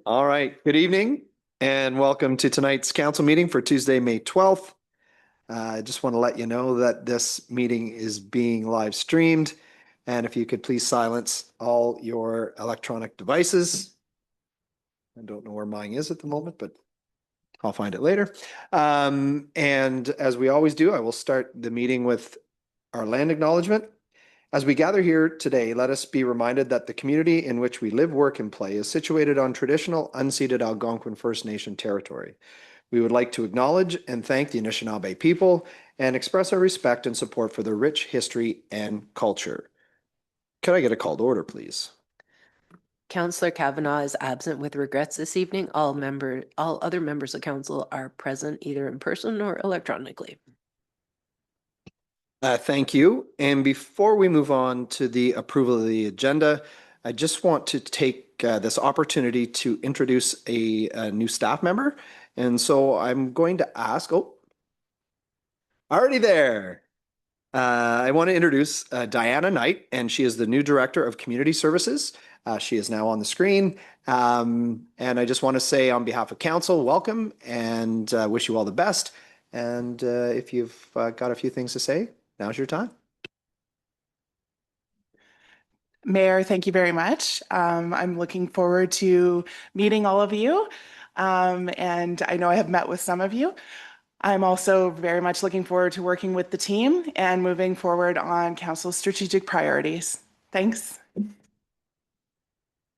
All right, good evening and welcome to tonight's council meeting for Tuesday, May 12th. I just want to let you know that this meeting is being live streamed, and if you could please silence all your electronic devices. I don't know where mine is at the moment, but I'll find it later. And as we always do, I will start the meeting with our land acknowledgement. As we gather here today, let us be reminded that the community in which we live, work, and play is situated on traditional, unceded Algonquin First Nation territory. We would like to acknowledge and thank the Anishinaabe people and express our respect and support for their rich history and culture. Could I get a call to order, please? Councillor Kavanagh is absent with regrets this evening. All other members of council are present either in person or electronically. Thank you. And before we move on to the approval of the agenda, I just want to take this opportunity to introduce a new staff member. And so I'm going to ask, already there. I want to introduce Diana Knight, and she is the new Director of Community Services. She is now on the screen. And I just want to say on behalf of council, welcome and wish you all the best. And if you've got a few things to say, now's your time. Mayor, thank you very much. I'm looking forward to meeting all of you. And I know I have met with some of you. I'm also very much looking forward to working with the team and moving forward on council's strategic priorities. Thanks.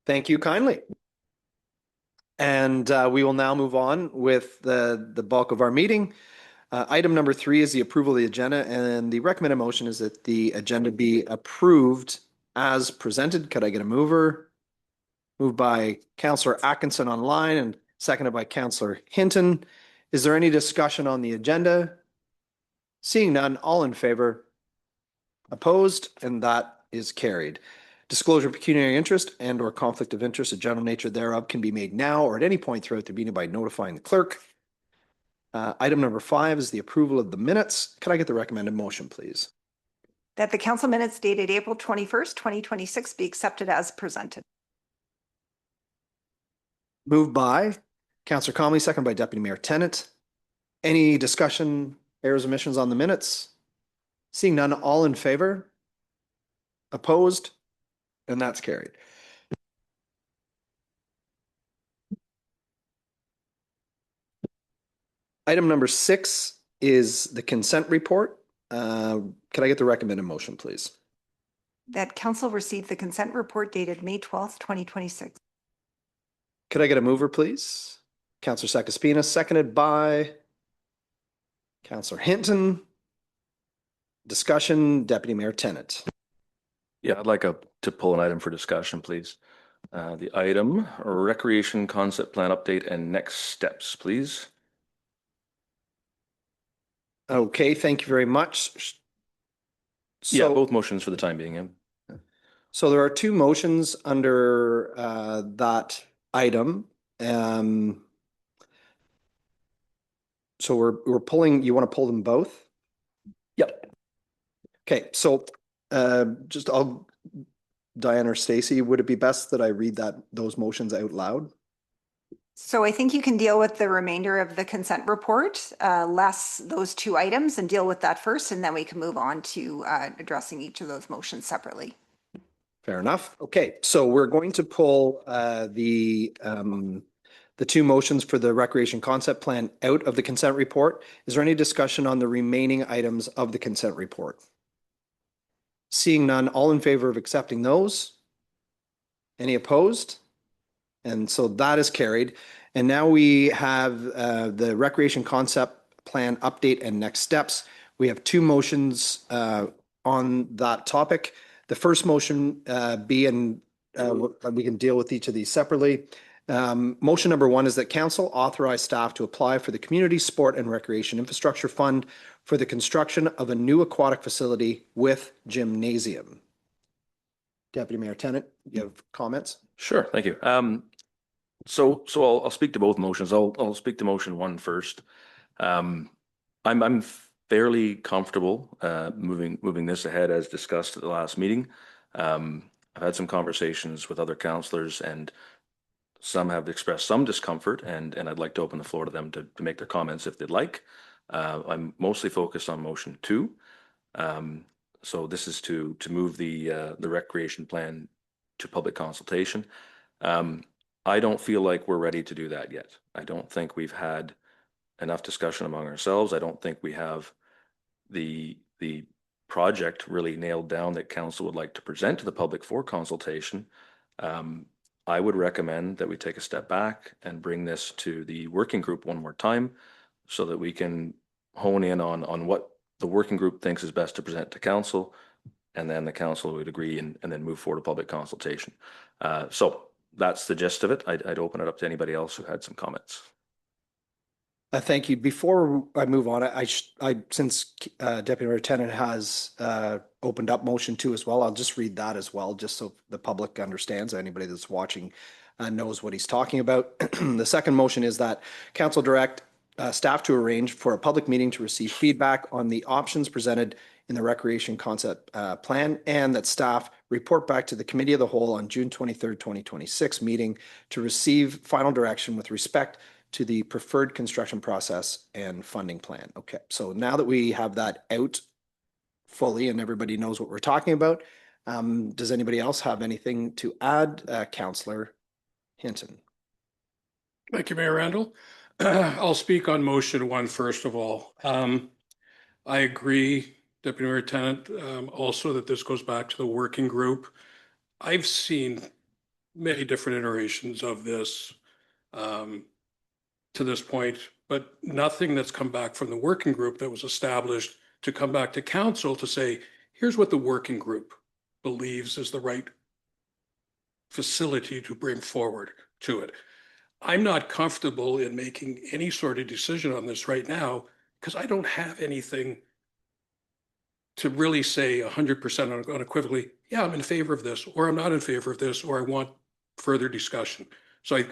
Thank you kindly. And we will now move on with the bulk of our meeting. Item number 3 is the approval of the agenda, and the recommended motion is that the agenda be approved as presented. Could I get a mover? Moved by Councillor Atkinson online and seconded by Councillor Hinton. Is there any discussion on the agenda? Seeing none, all in favor? Opposed? And that is carried. Disclosure of pecuniary interest and or conflict of interest, a general nature thereof, can be made now or at any point throughout the meeting by notifying the clerk. Item number 5 is the approval of the minutes. Could I get the recommended motion, please? That the council minutes dated April 21st, 2026 be accepted as presented. Moved by Councillor Comley, second by Deputy Mayor Tennant. Any discussion, errors, omissions on the minutes? Seeing none, all in favor? Opposed? And that's carried. Item number 6 is the consent report. Could I get the recommended motion, please? That council received the consent report dated May 12th, 2026. Could I get a mover, please? Councillor Sakaspina, seconded by Councillor Hinton. Discussion, Deputy Mayor Tennant. Yeah, I'd like to pull an item for discussion, please. The item, Recreation Concept Plan Update and Next Steps, please. Okay, thank you very much. Yeah, both motions for the time being. Yeah. So there are 2 motions under that item. So we're pulling, you want to pull them both? Yep. Okay, so Diana or Stacy, would it be best that I read those motions out loud? So I think you can deal with the remainder of the consent report, less those 2 items, and deal with that first, and then we can move on to addressing each of those motions separately. Fair enough. Okay, so we're going to pull the 2 motions for the recreation concept plan out of the consent report. Is there any discussion on the remaining items of the consent report? Seeing none, all in favor of accepting those? Any opposed? And so that is carried. And now we have the recreation concept plan update and next steps. We have 2 motions on that topic. The first motion we can deal with each of these separately. Motion number 1 is that council authorize staff to apply for the Community Sport and Recreation Infrastructure Fund for the construction of a new aquatic facility with gymnasium. Deputy Mayor Tennant, you have comments? Sure, thank you. So I'll speak to both motions. I'll speak to motion 1 first. I'm fairly comfortable moving this ahead as discussed at the last meeting. I've had some conversations with other councillors, and some have expressed some discomfort, and I'd like to open the floor to them to make their comments if they'd like. I'm mostly focused on motion 2. So this is to move the recreation plan to public consultation. I don't feel like we're ready to do that yet. I don't think we've had enough discussion among ourselves. I don't think we have the project really nailed down that council would like to present to the public for consultation. I would recommend that we take a step back and bring this to the working group one more time so that we can hone in on what the working group thinks is best to present to council, and then the council would agree and then move forward to public consultation. So that's the gist of it. I'd open it up to anybody else who had some comments. Thank you. Before I move on, since Deputy Mayor Tennant has opened up motion 2 as well, I'll just read that as well, just so the public understands. Anybody that's watching knows what he's talking about. The second motion is that council direct staff to arrange for a public meeting to receive feedback on the options presented in the recreation concept plan, and that staff report back to the Committee of the Whole on June 23rd, 2026 meeting to receive final direction with respect to the preferred construction process and funding plan. Okay, so now that we have that out fully and everybody knows what we're talking about, does anybody else have anything to add? Councillor Hinton. Thank you, Mayor Randall. I'll speak on motion 1 first of all. I agree, Deputy Mayor Tennant, also that this goes back to the working group. I've seen many different iterations of this to this point, but nothing that's come back from the working group that was established to come back to council to say, here's what the working group believes is the right facility to bring forward to it. I'm not comfortable in making any sort of decision on this right now because I don't have anything to really say 100% unequivocally, yeah, I'm in favor of this, or I'm not in favor of this, or I want further discussion. So I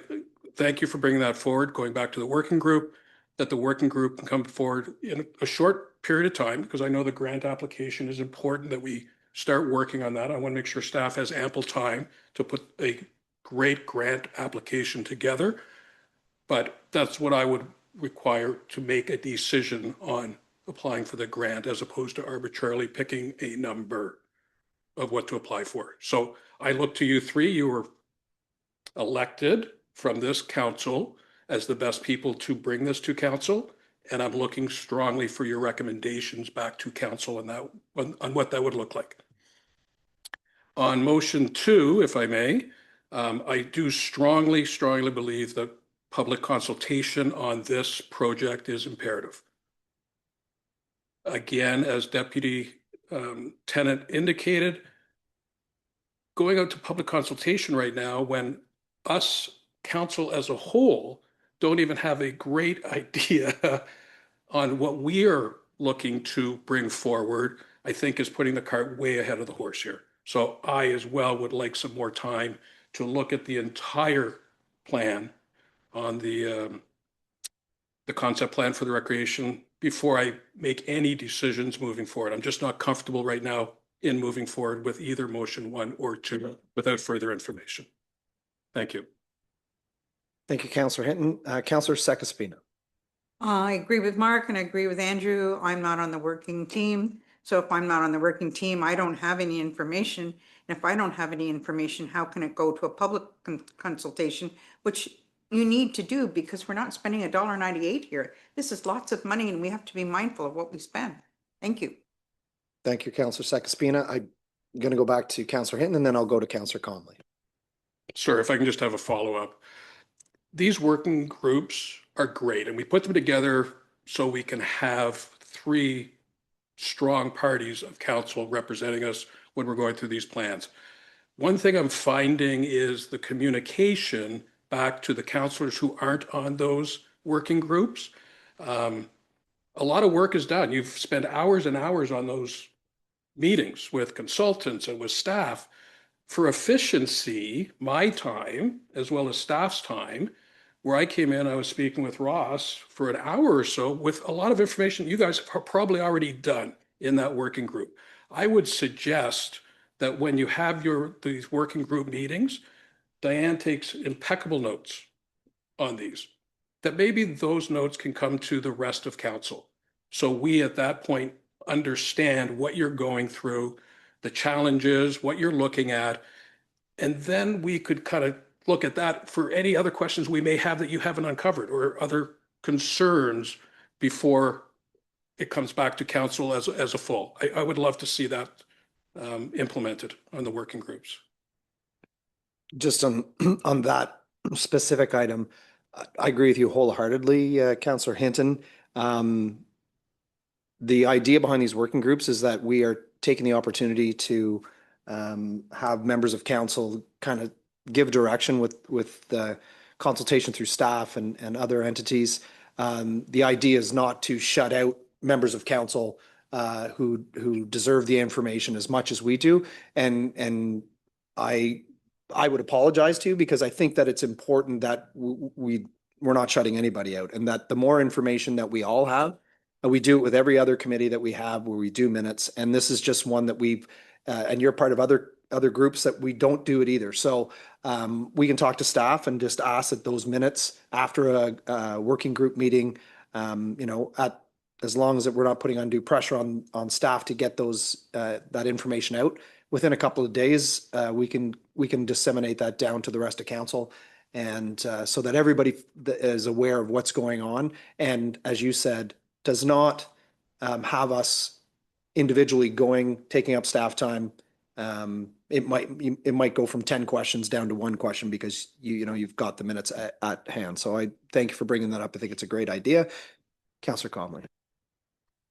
thank you for bringing that forward, going back to the working group, that the working group can come forward in a short period of time, because I know the grant application is important that we start working on that. I want to make sure staff has ample time to put a great grant application together. But that's what I would require to make a decision on applying for the grant, as opposed to arbitrarily picking a number of what to apply for. So I look to you 3. You were elected from this council as the best people to bring this to council, and I'm looking strongly for your recommendations back to council on what that would look like. On motion 2, if I may, I do strongly believe that public consultation on this project is imperative. Again, as Deputy Tennant indicated, going out to public consultation right now when us council as a whole don't even have a great idea on what we are looking to bring forward, I think is putting the cart way ahead of the horse here. So I as well would like some more time to look at the entire plan on the concept plan for the recreation before I make any decisions moving forward. I'm just not comfortable right now in moving forward with either motion 1 or 2 without further information. Thank you. Thank you, Councillor Hinton. Councillor Sekaspina. I agree with Mark and I agree with Andrew. I'm not on the working team. So if I'm not on the working team, I don't have any information. And if I don't have any information, how can it go to a public consultation, which you need to do because we're not spending $1.98 here. This is lots of money and we have to be mindful of what we spend. Thank you. Thank you, Councillor Sekaspina. I'm going to go back to Councillor Hinton and then I'll go to Councillor Conley. Sir, if I can just have a follow-up. These working groups are great and we put them together so we can have 3 strong parties of council representing us when we're going through these plans. One thing I'm finding is the communication back to the councillors who aren't on those working groups. A lot of work is done. You've spent hours and hours on those meetings with consultants and with staff. For efficiency, my time, as well as staff's time, where I came in, I was speaking with Ross for an hour or so with a lot of information you guys have probably already done in that working group. I would suggest that when you have these working group meetings, Diane takes impeccable notes on these, that maybe those notes can come to the rest of council. So we at that point understand what you're going through, the challenges, what you're looking at, and then we could kind of look at that for any other questions we may have that you haven't uncovered or other concerns before it comes back to council as a full. I would love to see that implemented on the working groups. Just on on that specific item, I agree with you wholeheartedly, Councillor Hinton. The idea behind these working groups is that we are taking the opportunity to have members of council kind of give direction with the consultation through staff and other entities. The idea is not to shut out members of council who deserve the information as much as we do. And I would apologize to you because I think that it's important that we're not shutting anybody out, and that the more information that we all have, we do it with every other committee that we have where we do minutes. And this is just one that we've, and you're part of other groups that we don't do it either. So we can talk to staff and just ask that those minutes after a working group meeting, as long as we're not putting undue pressure on staff to get that information out within a couple of days, we can disseminate that down to the rest of council, and so that everybody is aware of what's going on. And as you said, does not have us individually taking up staff time. It might go from 10 questions down to 1 question because you've got the minutes at hand. So I thank you for bringing that up. I think it's a great idea. Councillor Conley.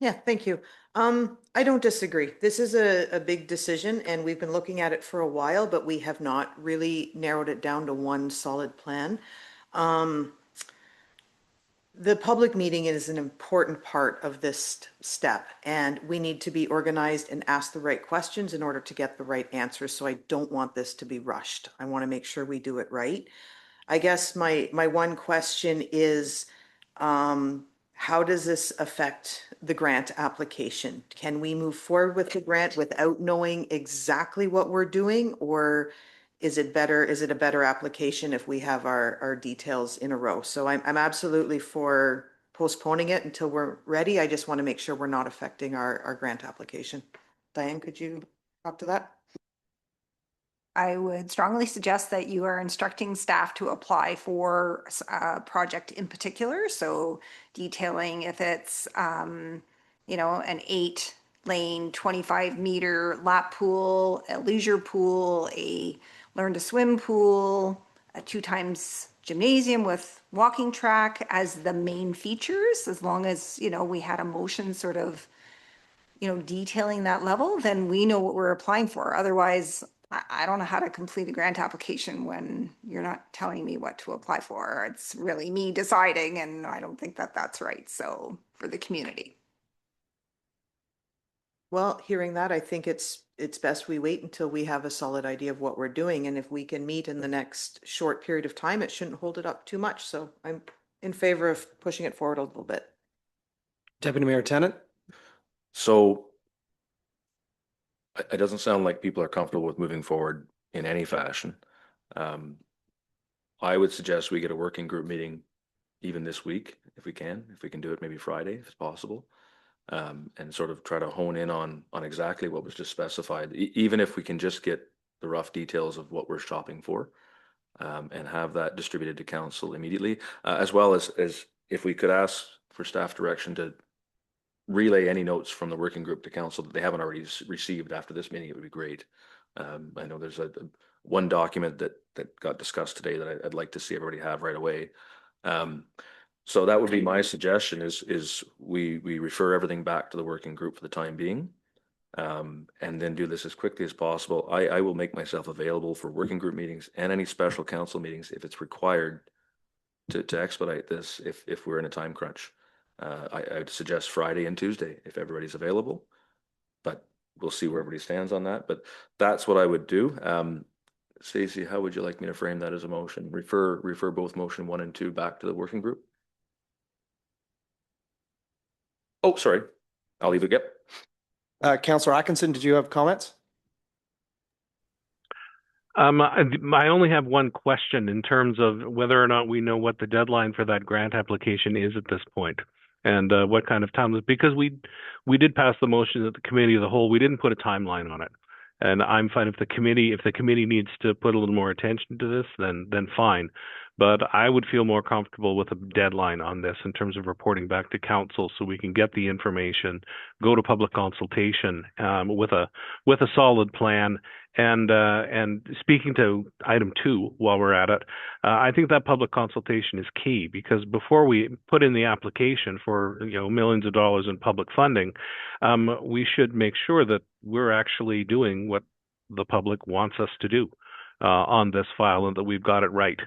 Yeah, thank you. I don't disagree. This is a big decision and we've been looking at it for a while, but we have not really narrowed it down to one solid plan. The public meeting is an important part of this step, and we need to be organized and ask the right questions in order to get the right answers. So I don't want this to be rushed. I want to make sure we do it right. I guess my one question is, how does this affect the grant application? Can we move forward with the grant without knowing exactly what we're doing, or is it a better application if we have our details in a row? So I'm absolutely for postponing it until we're ready. I just want to make sure we're not affecting our grant application. Diane, could you talk to that? I would strongly suggest that you are instructing staff to apply for a project in particular. So detailing if it's, an 8-lane, 25-meter lap pool, a leisure pool, a learn to swim pool, a 2x gymnasium with walking track as the main features. As long as, we had a motion sort of, detailing that level, then we know what we're applying for. Otherwise, I don't know how to complete a grant application when you're not telling me what to apply for. It's really me deciding, and I don't think that that's right. So for the community. Well, hearing that, I think it's best we wait until we have a solid idea of what we're doing. And if we can meet in the next short period of time, it shouldn't hold it up too much. So I'm in favor of pushing it forward a little bit. Deputy Mayor Tennant. So it doesn't sound like people are comfortable with moving forward in any fashion. I would suggest we get a working group meeting even this week, if we can do it maybe Friday, if it's possible, and sort of try to hone in on exactly what was just specified, even if we can just get the rough details of what we're shopping for, and have that distributed to council immediately, as well as if we could ask for staff direction to relay any notes from the working group to council that they haven't already received after this meeting, it would be great. I know there's one document that got discussed today that I'd like to see everybody have right away. So that would be my suggestion is we refer everything back to the working group for the time being, and then do this as quickly as possible. I will make myself available for working group meetings and any special council meetings if it's required to expedite this if we're in a time crunch. I would suggest Friday and Tuesday if everybody's available, but we'll see where everybody stands on that. But that's what I would do. Stacey, how would you like me to frame that as a motion? Refer both motion 1 and 2 back to the working group. Oh, sorry. I'll leave it. Yep. Councillor Atkinson, did you have comments? I only have one question in terms of whether or not we know what the deadline for that grant application is at this point, and what kind of time, because we did pass the motion at the committee of the whole. We didn't put a timeline on it, and I'm fine if the committee needs to put a little more attention to this, then fine. But I would feel more comfortable with a deadline on this in terms of reporting back to council, so we can get the information, go to public consultation with a solid plan. And speaking to item 2, while we're at it, I think that public consultation is key, because before we put in the application for millions of dollars in public funding, we should make sure that we're actually doing what the public wants us to do on this file, and that we've got it right.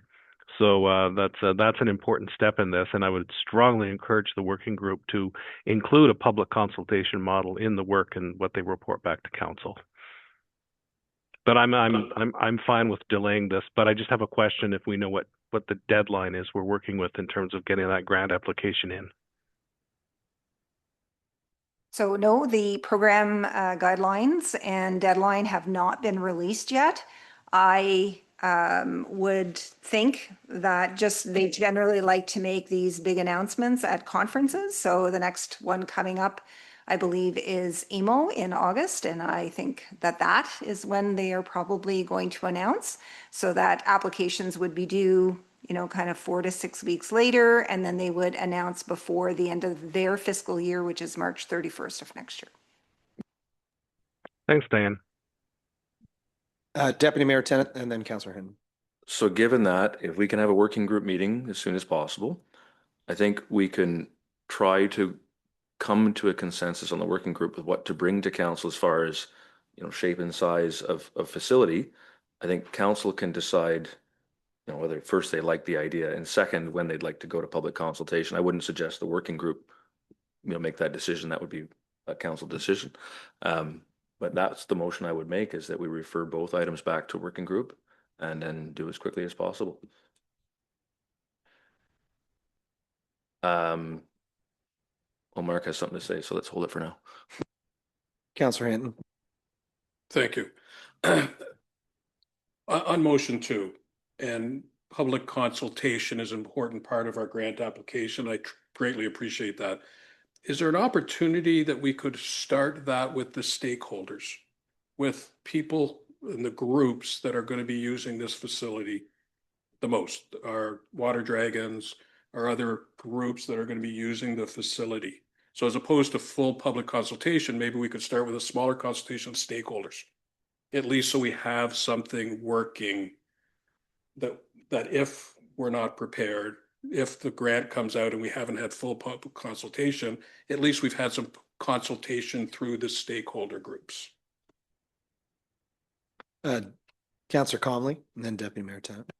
So that's an important step in this, and I would strongly encourage the working group to include a public consultation model in the work and what they report back to council. But I'm fine with delaying this, but I just have a question if we know what the deadline is we're working with in terms of getting that grant application in. So no, the program guidelines and deadline have not been released yet. I would think that they generally like to make these big announcements at conferences. So the next one coming up, I believe, is EMO in August. And I think that is when they are probably going to announce, so that applications would be due, kind of 4 to 6 weeks later. And then they would announce before the end of their fiscal year, which is March 31st of next year. Thanks, Diane. Deputy Mayor Tennant, and then Councillor Hinton. So given that, if we can have a working group meeting as soon as possible, I think we can try to come to a consensus on the working group with what to bring to council as far as, shape and size of facility. I think council can decide, whether first they like the idea, and second, when they'd like to go to public consultation. I wouldn't suggest the working group, make that decision. That would be a council decision. But that's the motion I would make, is that we refer both items back to working group and then do as quickly as possible. Well, Mark has something to say, so let's hold it for now. Councillor Hinton. Thank you. On motion 2, and public consultation is an important part of our grant application. I greatly appreciate that. Is there an opportunity that we could start that with the stakeholders, with people in the groups that are going to be using this facility the most, our water dragons, or other groups that are going to be using the facility? So as opposed to full public consultation, maybe we could start with a smaller consultation of stakeholders, at least so we have something working that if we're not prepared, if the grant comes out and we haven't had full public consultation, at least we've had some consultation through the stakeholder groups. Councillor Comley, and then Deputy Mayor Tennant.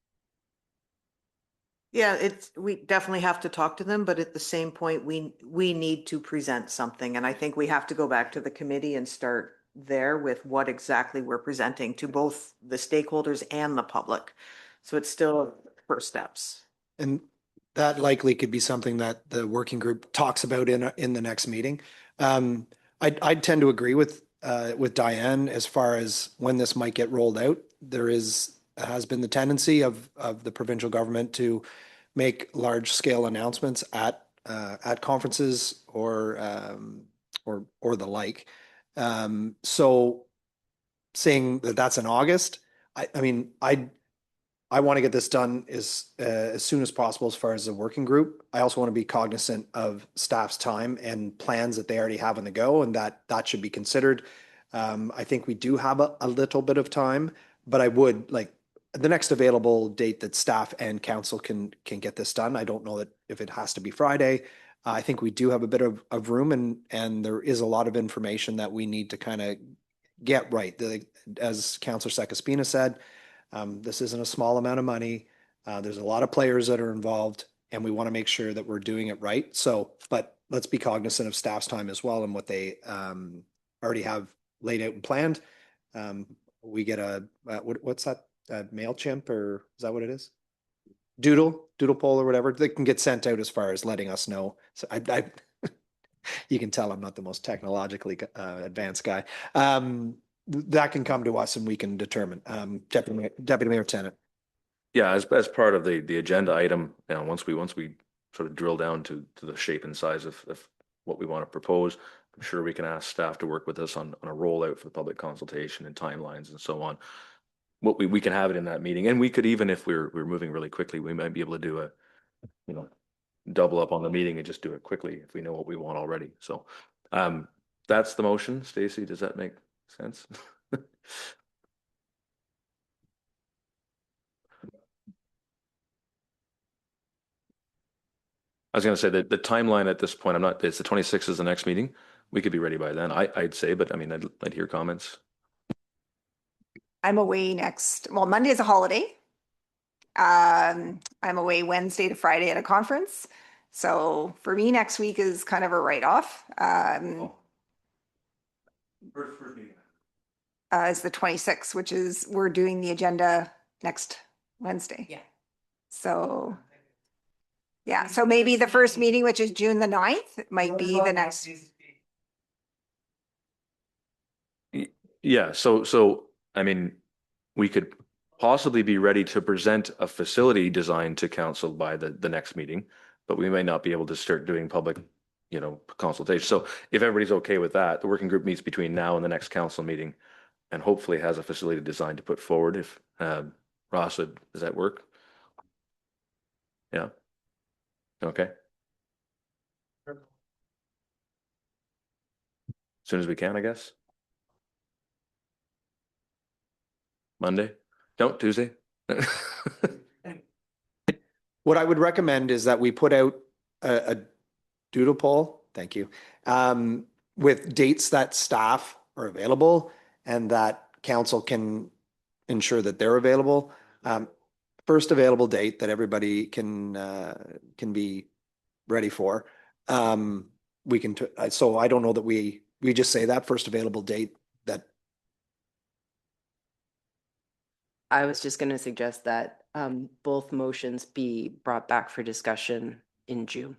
Yeah, we definitely have to talk to them, but at the same point, we need to present something. And I think we have to go back to the committee and start there with what exactly we're presenting to both the stakeholders and the public. So it's still first steps. And that likely could be something that the working group talks about in the next meeting. I tend to agree with Diane as far as when this might get rolled out. There has been the tendency of the provincial government to make large scale announcements at conferences or the like. So saying that that's in August, I want to get this done as soon as possible as far as the working group. I also want to be cognizant of staff's time and plans that they already have on the go, and that should be considered. I think we do have a little bit of time, but I would like the next available date that staff and council can get this done. I don't know that if it has to be Friday. I think we do have a bit of room, and there is a lot of information that we need to kind of get right. As Councillor Sakaspina said, this isn't a small amount of money. There's a lot of players that are involved, and we want to make sure that we're doing it right. So, but let's be cognizant of staff's time as well and what they already have laid out and planned. We get what's that, MailChimp, or is that what it is? Doodle poll or whatever. They can get sent out as far as letting us know. So you can tell I'm not the most technologically advanced guy. that can come to us and we can determine. Deputy Mayor Tennant. Yeah, as part of the agenda item, you know, once we sort of drill down to the shape and size of what we want to propose, I'm sure we can ask staff to work with us on a rollout for the public consultation and timelines and so on. What we can have it in that meeting, and we could, even if we're moving really quickly, we might be able to do a, you know, double up on the meeting and just do it quickly if we know what we want already. So that's the motion. Stacy, does that make sense? I was going to say that the timeline at this point, it's the 26th is the next meeting. We could be ready by then. I'd say, but I mean, I'd hear comments. I'm away Monday is a holiday. I'm away Wednesday to Friday at a conference. So for me, next week is kind of a write-off. Is the 26th, which is, we're doing the agenda next Wednesday. Yeah. So, yeah, so maybe the first meeting, which is June the 9th, might be the next. Yeah, so I mean, we could possibly be ready to present a facility design to council by the next meeting, but we may not be able to start doing public, you know, consultation. So if everybody's okay with that, the working group meets between now and the next council meeting and hopefully has a facility design to put forward. If Ross, does that work? Yeah. Okay. As soon as we can, I guess. Monday? No, Tuesday. What I would recommend is that we put out a doodle poll, thank you, with dates that staff are available and that council can ensure that they're available. First available date that everybody can be ready for. We can, so I don't know that we just say that first available date that. I was just going to suggest that both motions be brought back for discussion in June.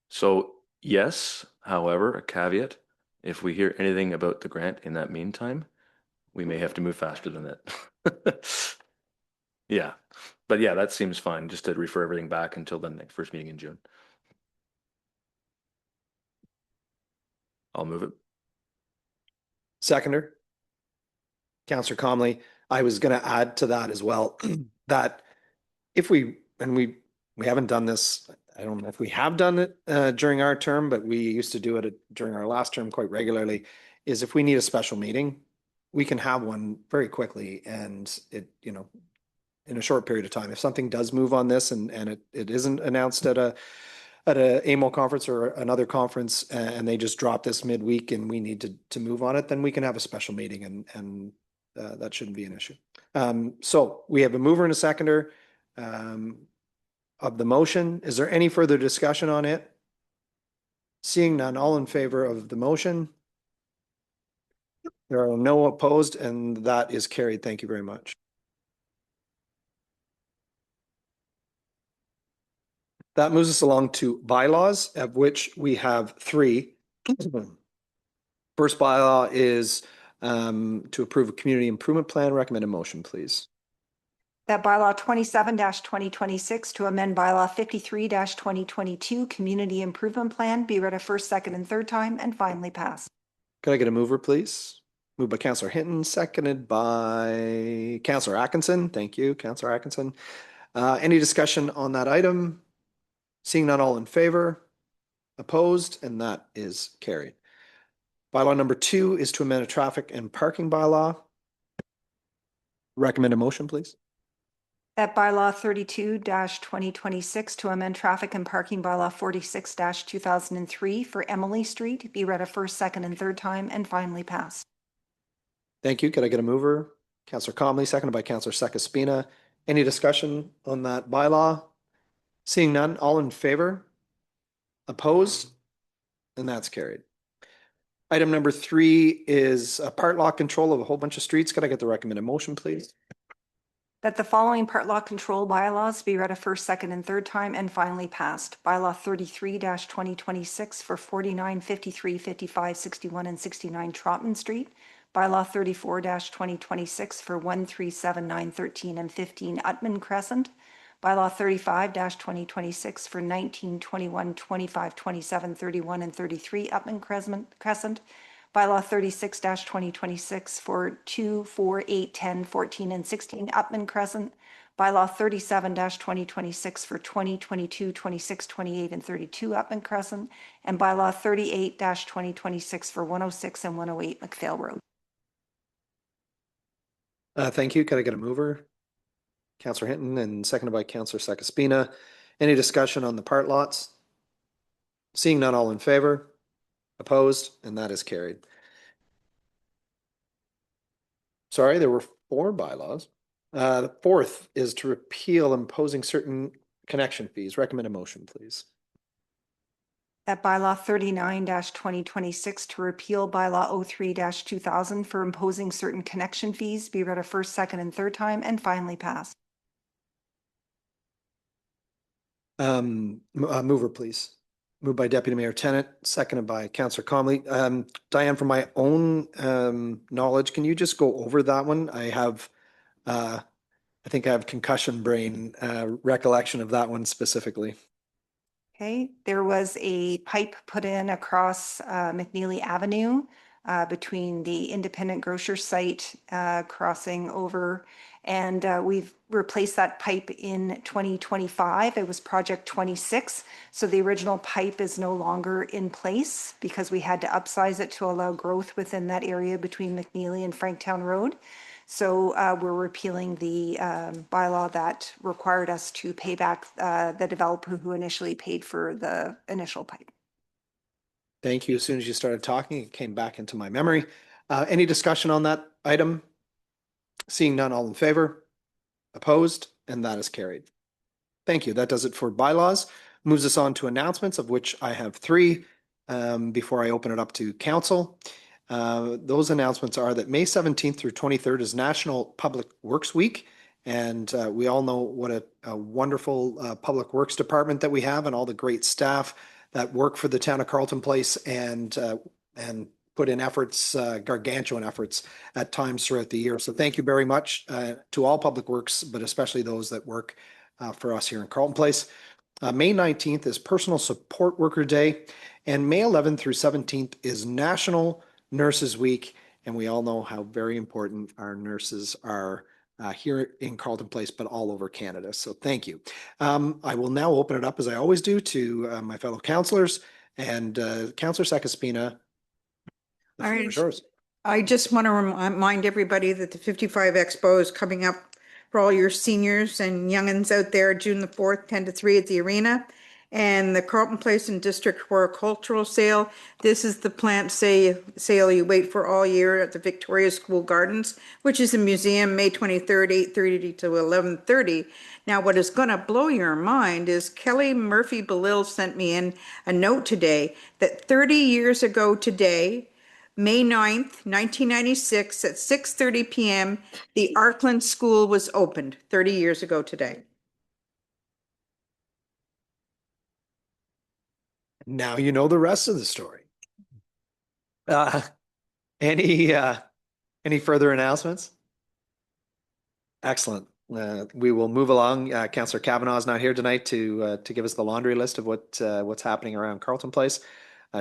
So yes, however, a caveat, if we hear anything about the grant in that meantime, we may have to move faster than that. Yeah, but yeah, that seems fine, just to refer everything back until the next first meeting in June. I'll move it. Seconder. Councillor Comley, I was going to add to that as well, that if we haven't done this, I don't know if we have done it during our term, but we used to do it during our last term quite regularly, is if we need a special meeting, we can have one very quickly and it, you know, in a short period of time. If something does move on this and it isn't announced at a AMO conference or another conference and they just drop this midweek and we need to move on it, then we can have a special meeting and that shouldn't be an issue. So we have a mover and a seconder of the motion. Is there any further discussion on it? Seeing none, all in favor of the motion? There are no opposed and that is carried. Thank you very much. That moves us along to bylaws, of which we have 3. First bylaw is to approve a community improvement plan. Recommend a motion, please. That bylaw 27-2026 to amend bylaw 53-2022 community improvement plan be read a first, second, and third time and finally pass. Could I get a mover, please? Moved by Councillor Hinton, seconded by Councillor Atkinson. Thank you, Councillor Atkinson. Any discussion on that item? Seeing none, all in favor? Opposed? And that is carried. Bylaw number 2 is to amend a traffic and parking bylaw. Recommend a motion, please. That bylaw 32-2026 to amend traffic and parking bylaw 46-2003 for Emily Street be read a first, second, and third time and finally pass. Thank you. Could I get a mover? Councillor Comley, seconded by Councillor Sekaspina. Any discussion on that bylaw? Seeing none, all in favor? Opposed? And that's carried. Item number 3 is a part lock control of a whole bunch of streets. Could I get the recommended motion, please? That the following part law control bylaws be read a first, second, and third time and finally passed. Bylaw 33-2026 for 49, 53, 55, 61, and 69 Trotman Street. Bylaw 34-2026 for 137, 13, and 15 Utman Crescent. Bylaw 35-2026 for 19, 21, 25, 27, 31, and 33 Utman Crescent. Bylaw 36-2026 for 2, 4, 8, 10, 14, and 16 Upman Crescent. Bylaw 37-2026 for 20, 22, 26, 28, and 32 Upman Crescent. And bylaw 38-2026 for 106 and 108 McPhail Road. Thank you. Can I get a mover? Councillor Hinton and seconded by Councillor Sakaspina. Any discussion on the part lots? Seeing none, all in favor? Opposed? And that is carried. Sorry, there were 4 bylaws. The fourth is to repeal imposing certain connection fees. Recommend a motion, please. That bylaw 39-2026 to repeal bylaw 03-2000 for imposing certain connection fees be read a first, second, and third time and finally passed. Mover, please. Moved by Deputy Mayor Tennant, seconded by Councillor Comley. Diane, from my own knowledge, can you just go over that one? I think I have concussion brain recollection of that one specifically. Okay, there was a pipe put in across McNeely Avenue between the independent grocer site crossing over, and we've replaced that pipe in 2025. It was project 26. So the original pipe is no longer in place because we had to upsize it to allow growth within that area between McNeely and Franktown Road. So we're repealing the bylaw that required us to pay back the developer who initially paid for the initial pipe. Thank you. As soon as you started talking, it came back into my memory. Any discussion on that item? Seeing none, all in favor? Opposed? And that is carried. Thank you. That does it for bylaws. Moves us on to announcements, of which I have 3 before I open it up to council. Those announcements are that May 17th through 23rd is National Public Works Week. And we all know what a wonderful public works department that we have and all the great staff that work for the town of Carleton Place and put in efforts, gargantuan efforts at times throughout the year. So thank you very much to all public works, but especially those that work for us here in Carleton Place. May 19th is Personal Support Worker Day, and May 11th through 17th is National Nurses Week. And we all know how very important our nurses are here in Carleton Place, but all over Canada. So thank you. I will now open it up, as I always do, to my fellow councillors, and Councillor Sakaspina. The floor is yours. I just want to remind everybody that the 55 Expo is coming up for all your seniors and youngins out there, June the 4th, 10 to 3 at the arena. And the Carleton Place and District Horticultural Sale. This is the plant sale you wait for all year at the Victoria School Gardens, which is a museum, May 23rd, 8:30 to 11:30. Now, what is going to blow your mind is Kelly Murphy-Belil sent me in a note today that 30 years ago today, May 9th, 1996 at 6:30 p.m., the Arkland School was opened 30 years ago today. Now you know the rest of the story. Any further announcements? Excellent. We will move along. Councillor Kavanagh is not here tonight to give us the laundry list of what's happening around Carleton Place.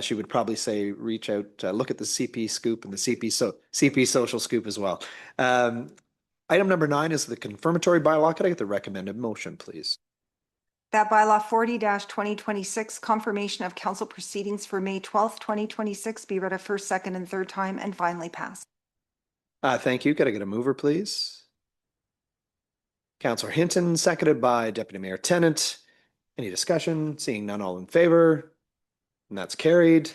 She would probably say reach out, look at the CP Scoop and the CP Social Scoop as well. Item number 9 is the confirmatory bylaw. Could I get the recommended motion, please? That bylaw 40-2026, confirmation of council proceedings for May 12th, 2026, be read a first, second, and third time and finally passed. Thank you. Could I get a mover, please? Councillor Hinton, seconded by Deputy Mayor Tennant. Any discussion? Seeing none, all in favor? And that's carried.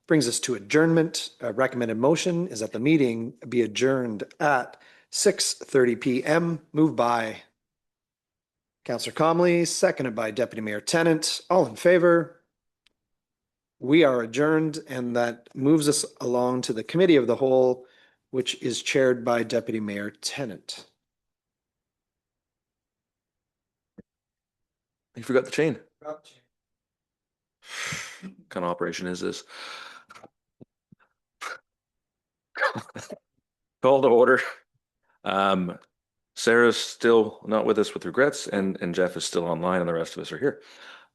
Brings us to adjournment. A recommended motion is that the meeting be adjourned at 6:30 p.m. Moved by Councillor Comley, seconded by Deputy Mayor Tennant. All in favor? We are adjourned, and that moves us along to the Committee of the Whole, which is chaired by Deputy Mayor Tennant. You forgot the chain. What kind of operation is this? Call to order. Sarah's still not with us with regrets, and Jeff is still online, and the rest of us are here.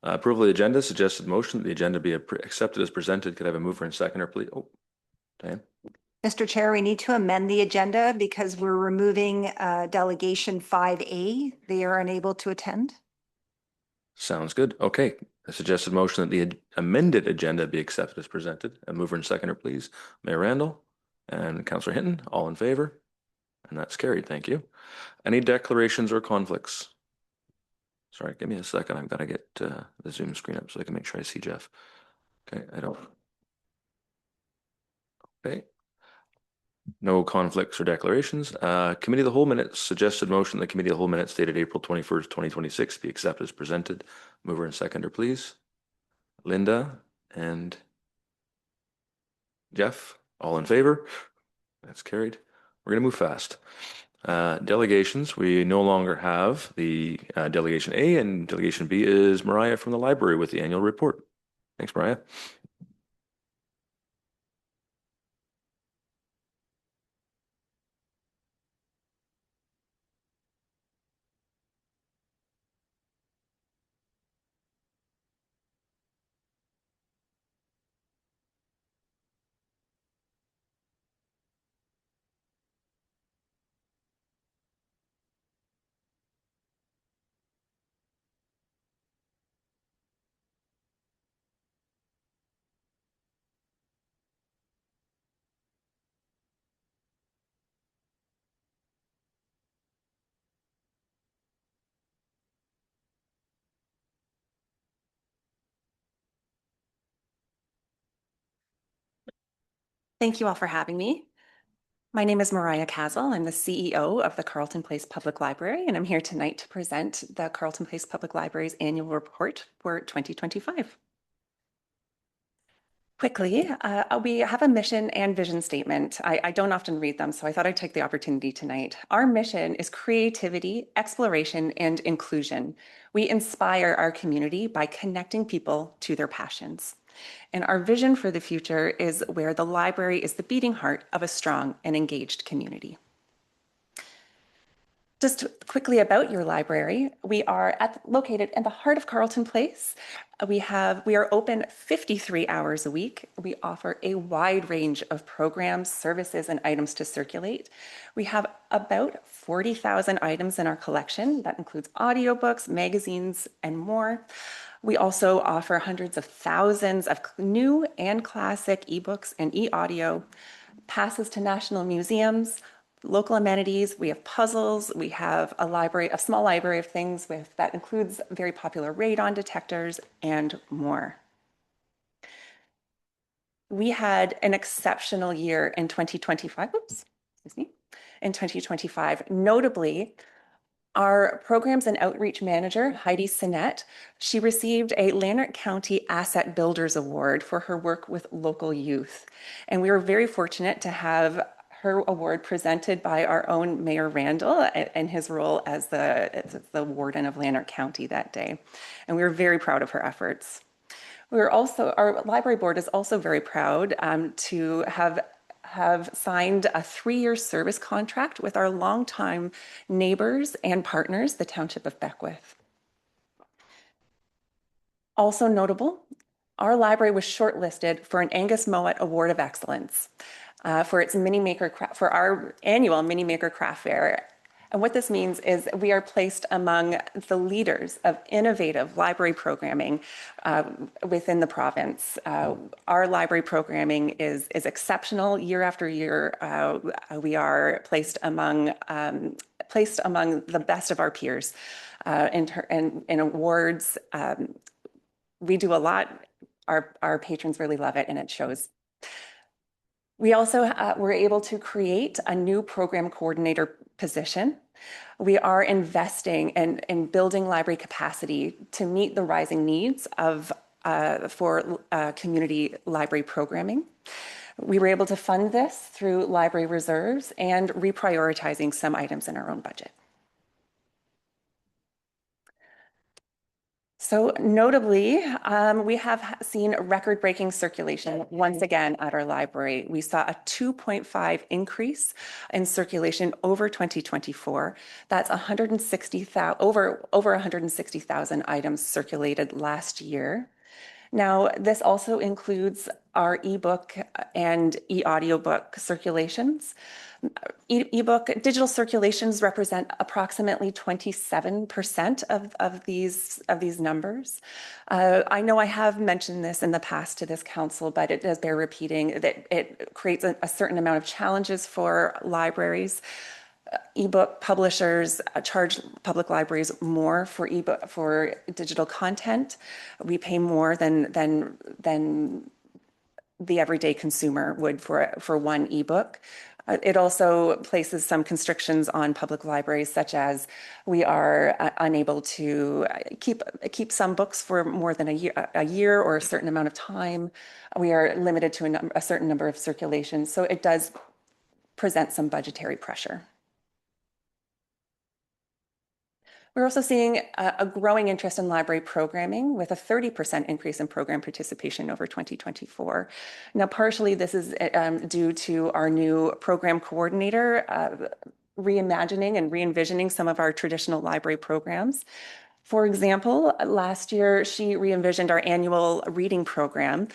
Approval of the agenda, suggested motion that the agenda be accepted as presented. Could I have a mover and seconder, please? Oh, Diane. Mr. Chair, we need to amend the agenda because we're removing delegation 5A. They are unable to attend. Sounds good. Okay. A suggested motion that the amended agenda be accepted as presented. A mover and seconder, please. Mayor Randall and Councillor Hinton, all in favor? And that's carried. Thank you. Any declarations or conflicts? Sorry, give me a second. I've got to get the Zoom screen up so I can make sure I see Jeff. Okay, I don't. Okay. No conflicts or declarations. Committee of the Whole minutes, suggested motion the Committee of the Whole minutes dated April 21st, 2026 be accepted as presented. Mover and seconder, please. Linda and Jeff, all in favor? That's carried. We're going to move fast. Delegations, we no longer have the Delegation A, and Delegation B is Mariah from the library with the annual report. Thanks, Mariah. Thank you all for having me. My name is Mariah Castle. I'm the CEO of the Carleton Place Public Library, and I'm here tonight to present the Carleton Place Public Library's annual report for 2025. Quickly, we have a mission and vision statement. I don't often read them, so I thought I'd take the opportunity tonight. Our mission is creativity, exploration, and inclusion. We inspire our community by connecting people to their passions. And our vision for the future is where the library is the beating heart of a strong and engaged community. Just quickly about your library, we are located in the heart of Carleton Place. We are open 53 hours a week. We offer a wide range of programs, services, and items to circulate. We have about 40,000 items in our collection. That includes audiobooks, magazines, and more. We also offer hundreds of thousands of new and classic ebooks and e-audio, passes to national museums, local amenities. We have puzzles. We have a small library of things that includes very popular radon detectors and more. We had an exceptional year in 2025. In 2025, notably, our Programs and Outreach Manager, Heidi Sinnett, she received a Lanark County Asset Builders Award for her work with local youth. And we were very fortunate to have her award presented by our own Mayor Randall in his role as the warden of Lanark County that day. And we were very proud of her efforts. Our library board is also very proud to have signed a 3-year service contract with our longtime neighbors and partners, the Township of Beckwith. Also notable, our library was shortlisted for an Angus Mowat Award of Excellence for our annual Mini Maker Craft Fair. And what this means is we are placed among the leaders of innovative library programming within the province. Our library programming is exceptional year after year. We are placed among the best of our peers in awards. We do a lot. Our patrons really love it, and it shows. We also were able to create a new program coordinator position. We are investing in building library capacity to meet the rising needs for community library programming. We were able to fund this through library reserves and reprioritizing some items in our own budget. So notably, we have seen record-breaking circulation once again at our library. We saw a 2.5 increase in circulation over 2024. That's 160,000, over 160,000 items circulated last year. Now, this also includes our ebook and e-audiobook circulations. Ebook digital circulations represent approximately 27% of these numbers. I know I have mentioned this in the past to this council, but it does bear repeating that it creates a certain amount of challenges for libraries. Ebook publishers charge public libraries more for digital content. We pay more than the everyday consumer would for one ebook. It also places some constrictions on public libraries, such as we are unable to keep some books for more than a year or a certain amount of time. We are limited to a certain number of circulations, so it does present some budgetary pressure. We're also seeing a growing interest in library programming with a 30% increase in program participation over 2024. Now, partially this is due to our new program coordinator reimagining and re-envisioning some of our traditional library programs. For example, last year, she re-envisioned our annual reading program,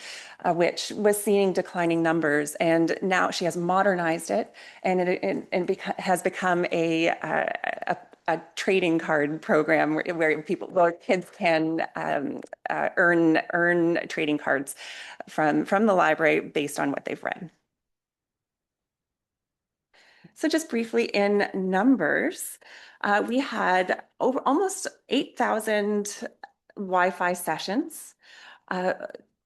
which was seeing declining numbers. And now she has modernized it, and it has become a trading card program where kids can earn trading cards from the library based on what they've read. So just briefly in numbers, we had over almost 8,000 Wi-Fi sessions,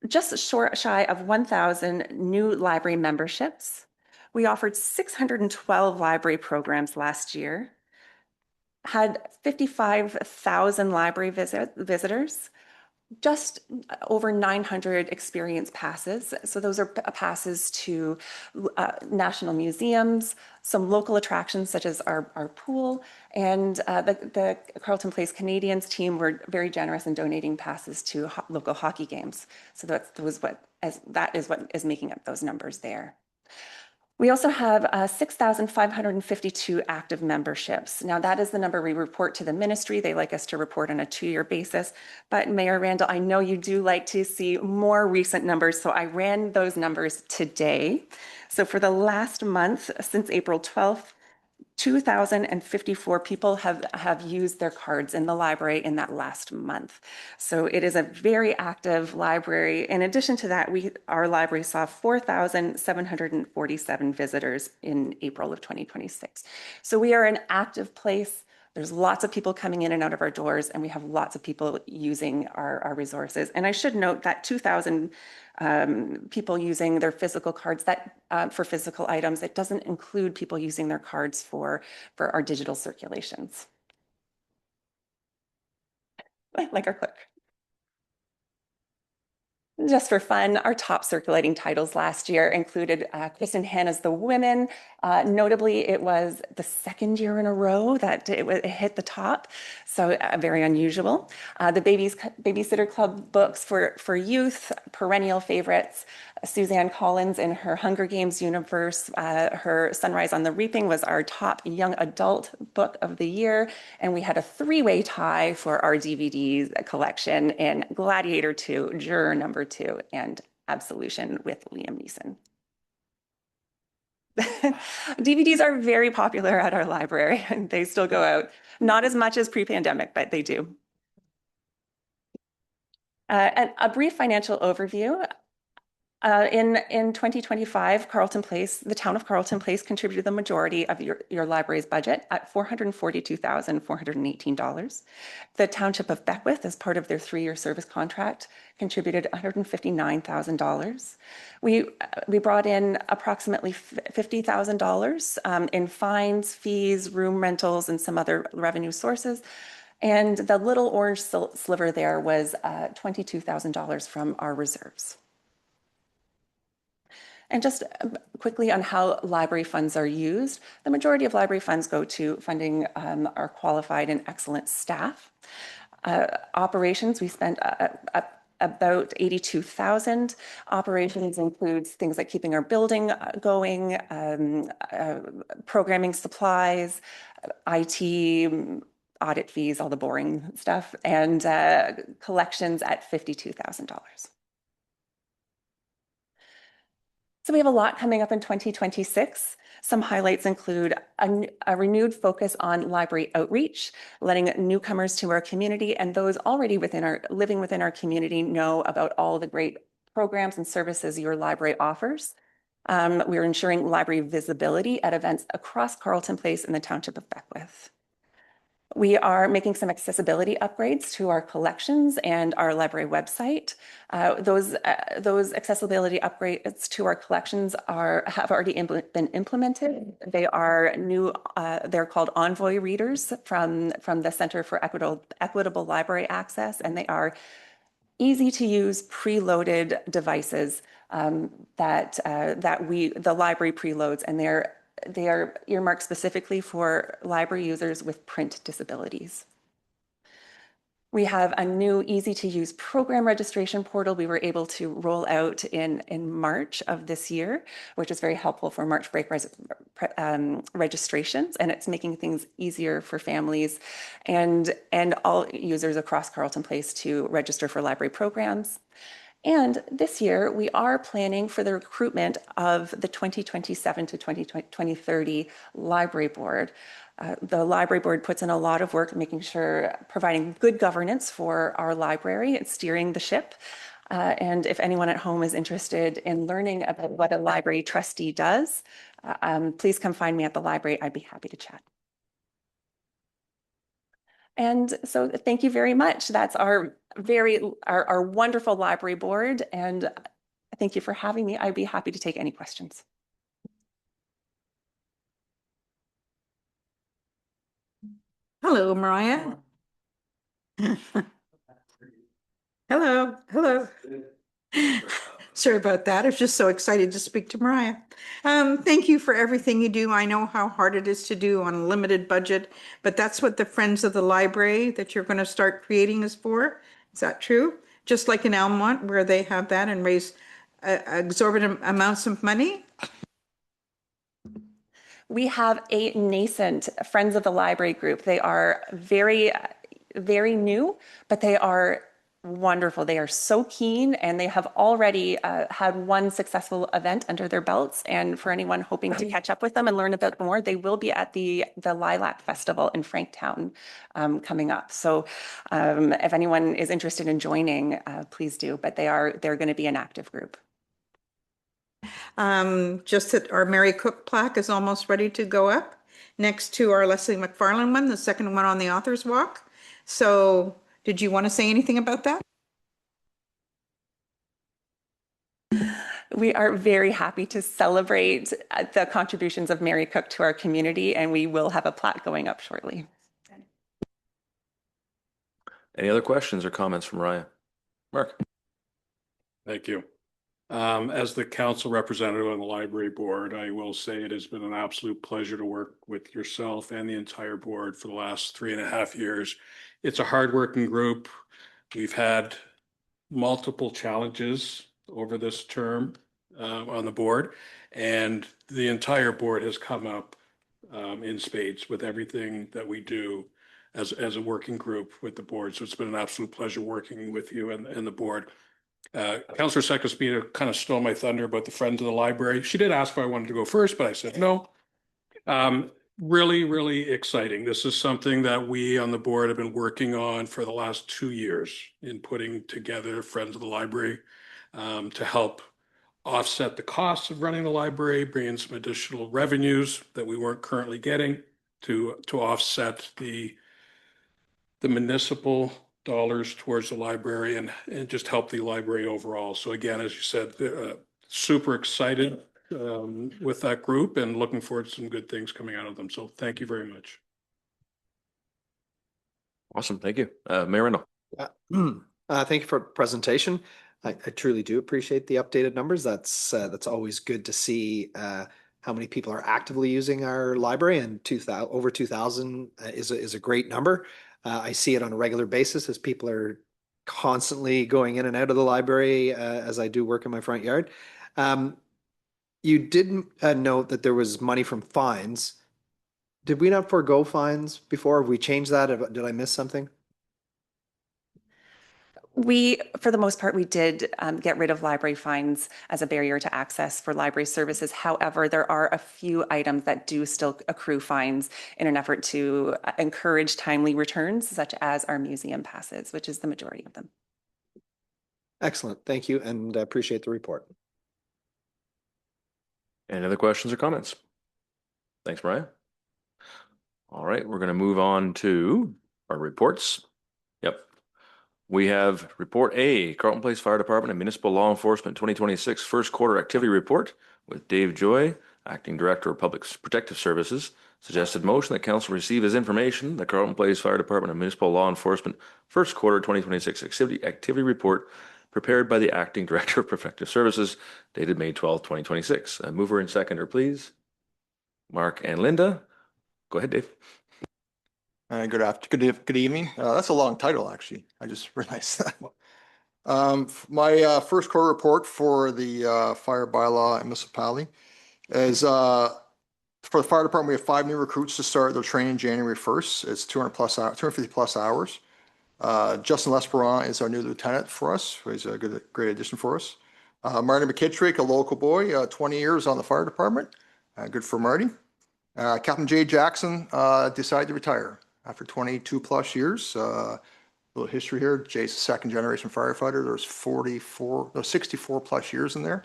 just shy of 1,000 new library memberships. We offered 612 library programs last year, had 55,000 library visitors, just over 900 experience passes. So those are passes to national museums, some local attractions such as our pool, and the Carleton Place Canadians team were very generous in donating passes to local hockey games. So that is what is making up those numbers there. We also have 6,552 active memberships. Now that is the number we report to the ministry. They like us to report on a 2-year basis. But Mayor Randall, I know you do like to see more recent numbers, so I ran those numbers today. So for the last month, since April 12th, 2,054 people have used their cards in the library in that last month. So it is a very active library. In addition to that, our library saw 4,747 visitors in April of 2026. So we are an active place. There's lots of people coming in and out of our doors, and we have lots of people using our resources. And I should note that 2,000 people using their physical cards for physical items. It doesn't include people using their cards for our digital circulations. Like our clerk. Just for fun, our top circulating titles last year included Kristen Hanna's The Women. Notably, it was the second year in a row that it hit the top, so very unusual. The Babysitter Club books for youth, perennial favorites. Suzanne Collins in her Hunger Games universe, her Sunrise on the Reaping was our top young adult book of the year, and we had a 3-way tie for our DVD collection in Gladiator 2, Juror Number 2, and Absolution with Liam Neeson. DVDs are very popular at our library, and they still go out. Not as much as pre-pandemic, but they do. And a brief financial overview. In 2025, the town of Carleton Place contributed the majority of your library's budget at $442,418. The Township of Beckwith, as part of their 3-year service contract, contributed $159,000. We brought in approximately $50,000 in fines, fees, room rentals, and some other revenue sources. And the little orange sliver there was $22,000 from our reserves. And just quickly on how library funds are used, the majority of library funds go to funding our qualified and excellent staff. Operations, we spent about 82,000. Operations includes things like keeping our building going, programming supplies, IT, audit fees, all the boring stuff, and collections at $52,000. So we have a lot coming up in 2026. Some highlights include a renewed focus on library outreach, letting newcomers to our community and those already living within our community know about all the great programs and services your library offers. We're ensuring library visibility at events across Carleton Place in the Township of Beckwith. We are making some accessibility upgrades to our collections and our library website. Those accessibility upgrades to our collections have already been implemented. They are new. They're called Envoy readers from the Center for Equitable Library Access, and they are easy to use preloaded devices that the library preloads, and they are earmarked specifically for library users with print disabilities. We have a new easy-to-use program registration portal we were able to roll out in March of this year, which is very helpful for March break registrations, and it's making things easier for families and all users across Carleton Place to register for library programs. And this year, we are planning for the recruitment of the 2027 to 2030 Library Board. The Library Board puts in a lot of work providing good governance for our library and steering the ship. And if anyone at home is interested in learning about what a library trustee does, please come find me at the library. I'd be happy to chat. And so thank you very much. That's our wonderful library board. And thank you for having me. I'd be happy to take any questions. Hello, Mariah. Hello. Sorry about that. I was just so excited to speak to Mariah. Thank you for everything you do. I know how hard it is to do on a limited budget, but that's what the Friends of the Library that you're going to start creating is for. Is that true? Just like in Almont, where they have that and raise exorbitant amounts of money? We have a nascent Friends of the Library group. They are very, very new, but they are wonderful. They are so keen, and they have already had one successful event under their belts. And for anyone hoping to catch up with them and learn a bit more, they will be at the Lilac Festival in Franktown coming up. So if anyone is interested in joining, please do. But they're going to be an active group. Just that our Mary Cook plaque is almost ready to go up next to our Leslie McFarland one, the second one on the Author's Walk. So did you want to say anything about that? We are very happy to celebrate the contributions of Mary Cook to our community, and we will have a plaque going up shortly. Any other questions or comments from Ryan? Mark? Thank you. As the council representative on the library board, I will say it has been an absolute pleasure to work with yourself and the entire board for the last 3.5 years. It's a hardworking group. We've had multiple challenges over this term on the board, and the entire board has come up in spades with everything that we do as a working group with the board. So it's been an absolute pleasure working with you and the board. Councillor Sekos-Spina kind of stole my thunder about the Friends of the Library. She did ask if I wanted to go first, but I said no. Really, really exciting. This is something that we on the board have been working on for the last 2 years in putting together Friends of the Library to help offset the costs of running the library, bring in some additional revenues that we weren't currently getting to offset the municipal dollars towards the library and just help the library overall. So again, as you said, super excited with that group and looking forward to some good things coming out of them. So thank you very much. Awesome. Thank you. Mayor Rindle. Thank you for the presentation. I truly do appreciate the updated numbers. That's always good to see how many people are actively using our library, and over 2,000 is a great number. I see it on a regular basis as people are constantly going in and out of the library as I do work in my front yard. You did note that there was money from fines. Did we not forego fines before? Have we changed that? Did I miss something? For the most part, we did get rid of library fines as a barrier to access for library services. However, there are a few items that do still accrue fines in an effort to encourage timely returns, such as our museum passes, which is the majority of them. Excellent. Thank you, and I appreciate the report. Any other questions or comments? Thanks, Mariah. All right, we're going to move on to our reports. Yep. We have Report A, Carleton Place Fire Department and Municipal Law Enforcement 2026 First Quarter Activity Report with Dave Joy, Acting Director of Public Protective Services. Suggested motion that council receive as information the Carleton Place Fire Department and Municipal Law Enforcement First Quarter 2026 Activity Report prepared by the Acting Director of Protective Services, dated May 12, 2026. A mover and seconder, please. Mark and Linda. Go ahead, Dave. Good evening. That's a long title, actually. I just realized that. My first quarter report for the fire bylaw and municipality is for the fire department. We have 5 new recruits to start their training January 1st. It's 250 plus hours. Justin Lesperon is our new lieutenant for us. He's a great addition for us. Marty McKittrick, a local boy, 20 years on the fire department. Good for Marty. Captain Jay Jackson decided to retire after 22 plus years. A little history here. Jay's a second generation firefighter. There's 64 plus years in there,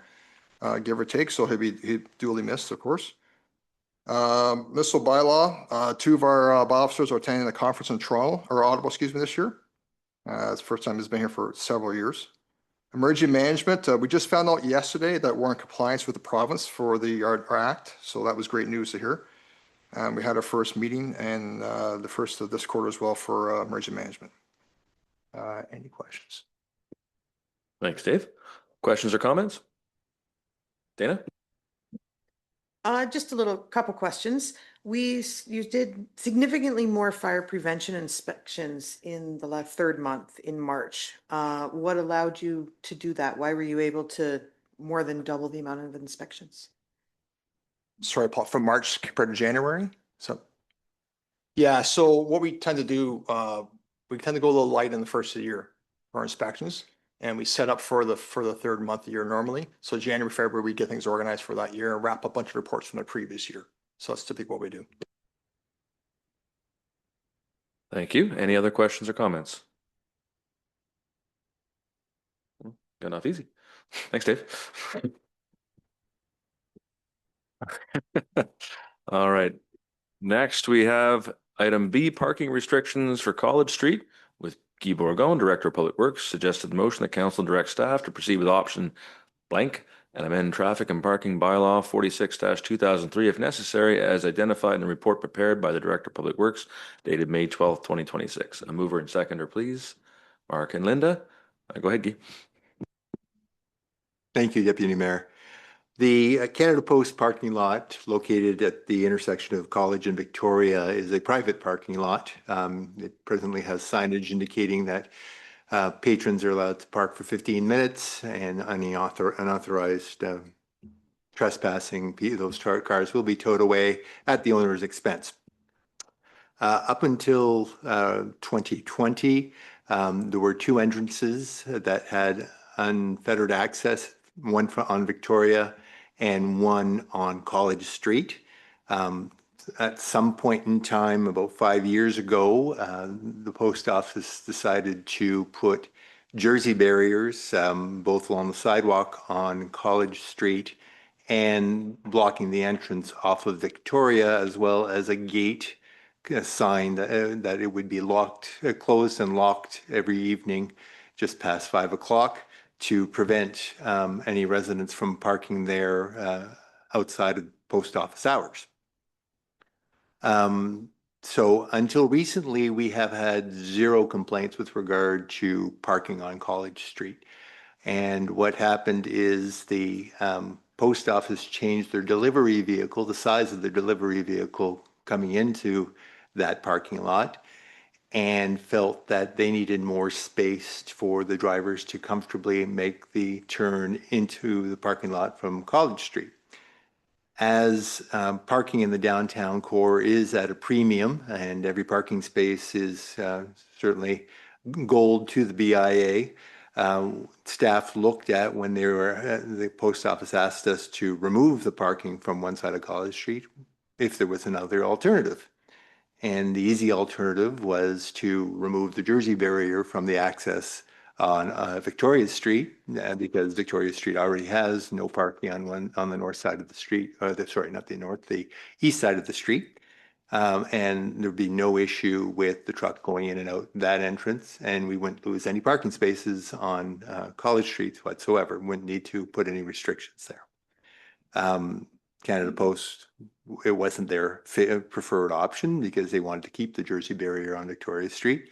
give or take. So he'll be duly missed, of course. Municipal bylaw. 2 of our bylaw officers are attending the conference in Toronto, or Ottawa, excuse me, this year. It's the first time he's been here for several years. Emergency management. We just found out yesterday that we're in compliance with the province for our act. So that was great news to hear. We had our first meeting and the first of this quarter as well for emergency management. Any questions? Thanks, Dave. Questions or comments? Dana? Just a couple questions. You did significantly more fire prevention inspections in the 3rd month in March. What allowed you to do that? Why were you able to more than double the amount of inspections? Sorry, Paul, from March compared to January? Yeah, so what we tend to do, we tend to go a little light in the first of the year for our inspections, and we set up for the 3rd month of the year normally. So January, February, we get things organized for that year and wrap up a bunch of reports from the previous year. So that's typically what we do. Thank you. Any other questions or comments? Got off easy. Thanks, Dave. All right. Next, we have item B, parking restrictions for College Street with Guy Bourgon, Director of Public Works. Suggested motion that council direct staff to proceed with option blank and amend traffic and parking bylaw 46-2003 if necessary, as identified in the report prepared by the Director of Public Works dated May 12, 2026. A mover and seconder, please. Mark and Linda. Go ahead, Guy. Thank you, Deputy Mayor. The Canada Post parking lot located at the intersection of College and Victoria is a private parking lot. It presently has signage indicating that patrons are allowed to park for 15 minutes and any unauthorized trespassing, those cars will be towed away at the owner's expense. Up until 2020, there were 2 entrances that had unfettered access, one on Victoria and one on College Street. At some point in time, about 5 years ago, the post office decided to put jersey barriers both along the sidewalk on College Street and blocking the entrance off of Victoria, as well as a gate sign that it would be closed and locked every evening just past 5 o'clock to prevent any residents from parking there outside of post office hours. So until recently, we have had 0 complaints with regard to parking on College Street. And what happened is the post office changed their delivery vehicle, the size of the delivery vehicle coming into that parking lot. and felt that they needed more space for the drivers to comfortably make the turn into the parking lot from College Street. As parking in the downtown core is at a premium, and every parking space is certainly gold to the BIA, staff looked at when they were, the post office asked us to remove the parking from one side of College Street if there was another alternative. And the easy alternative was to remove the Jersey barrier from the access on Victoria Street, because Victoria Street already has no parking on the north side of the street, sorry, not the north, the east side of the street. And there'd be no issue with the truck going in and out that entrance, and we wouldn't lose any parking spaces on College Street whatsoever. Wouldn't need to put any restrictions there. Canada Post, it wasn't their preferred option because they wanted to keep the Jersey barrier on Victoria Street.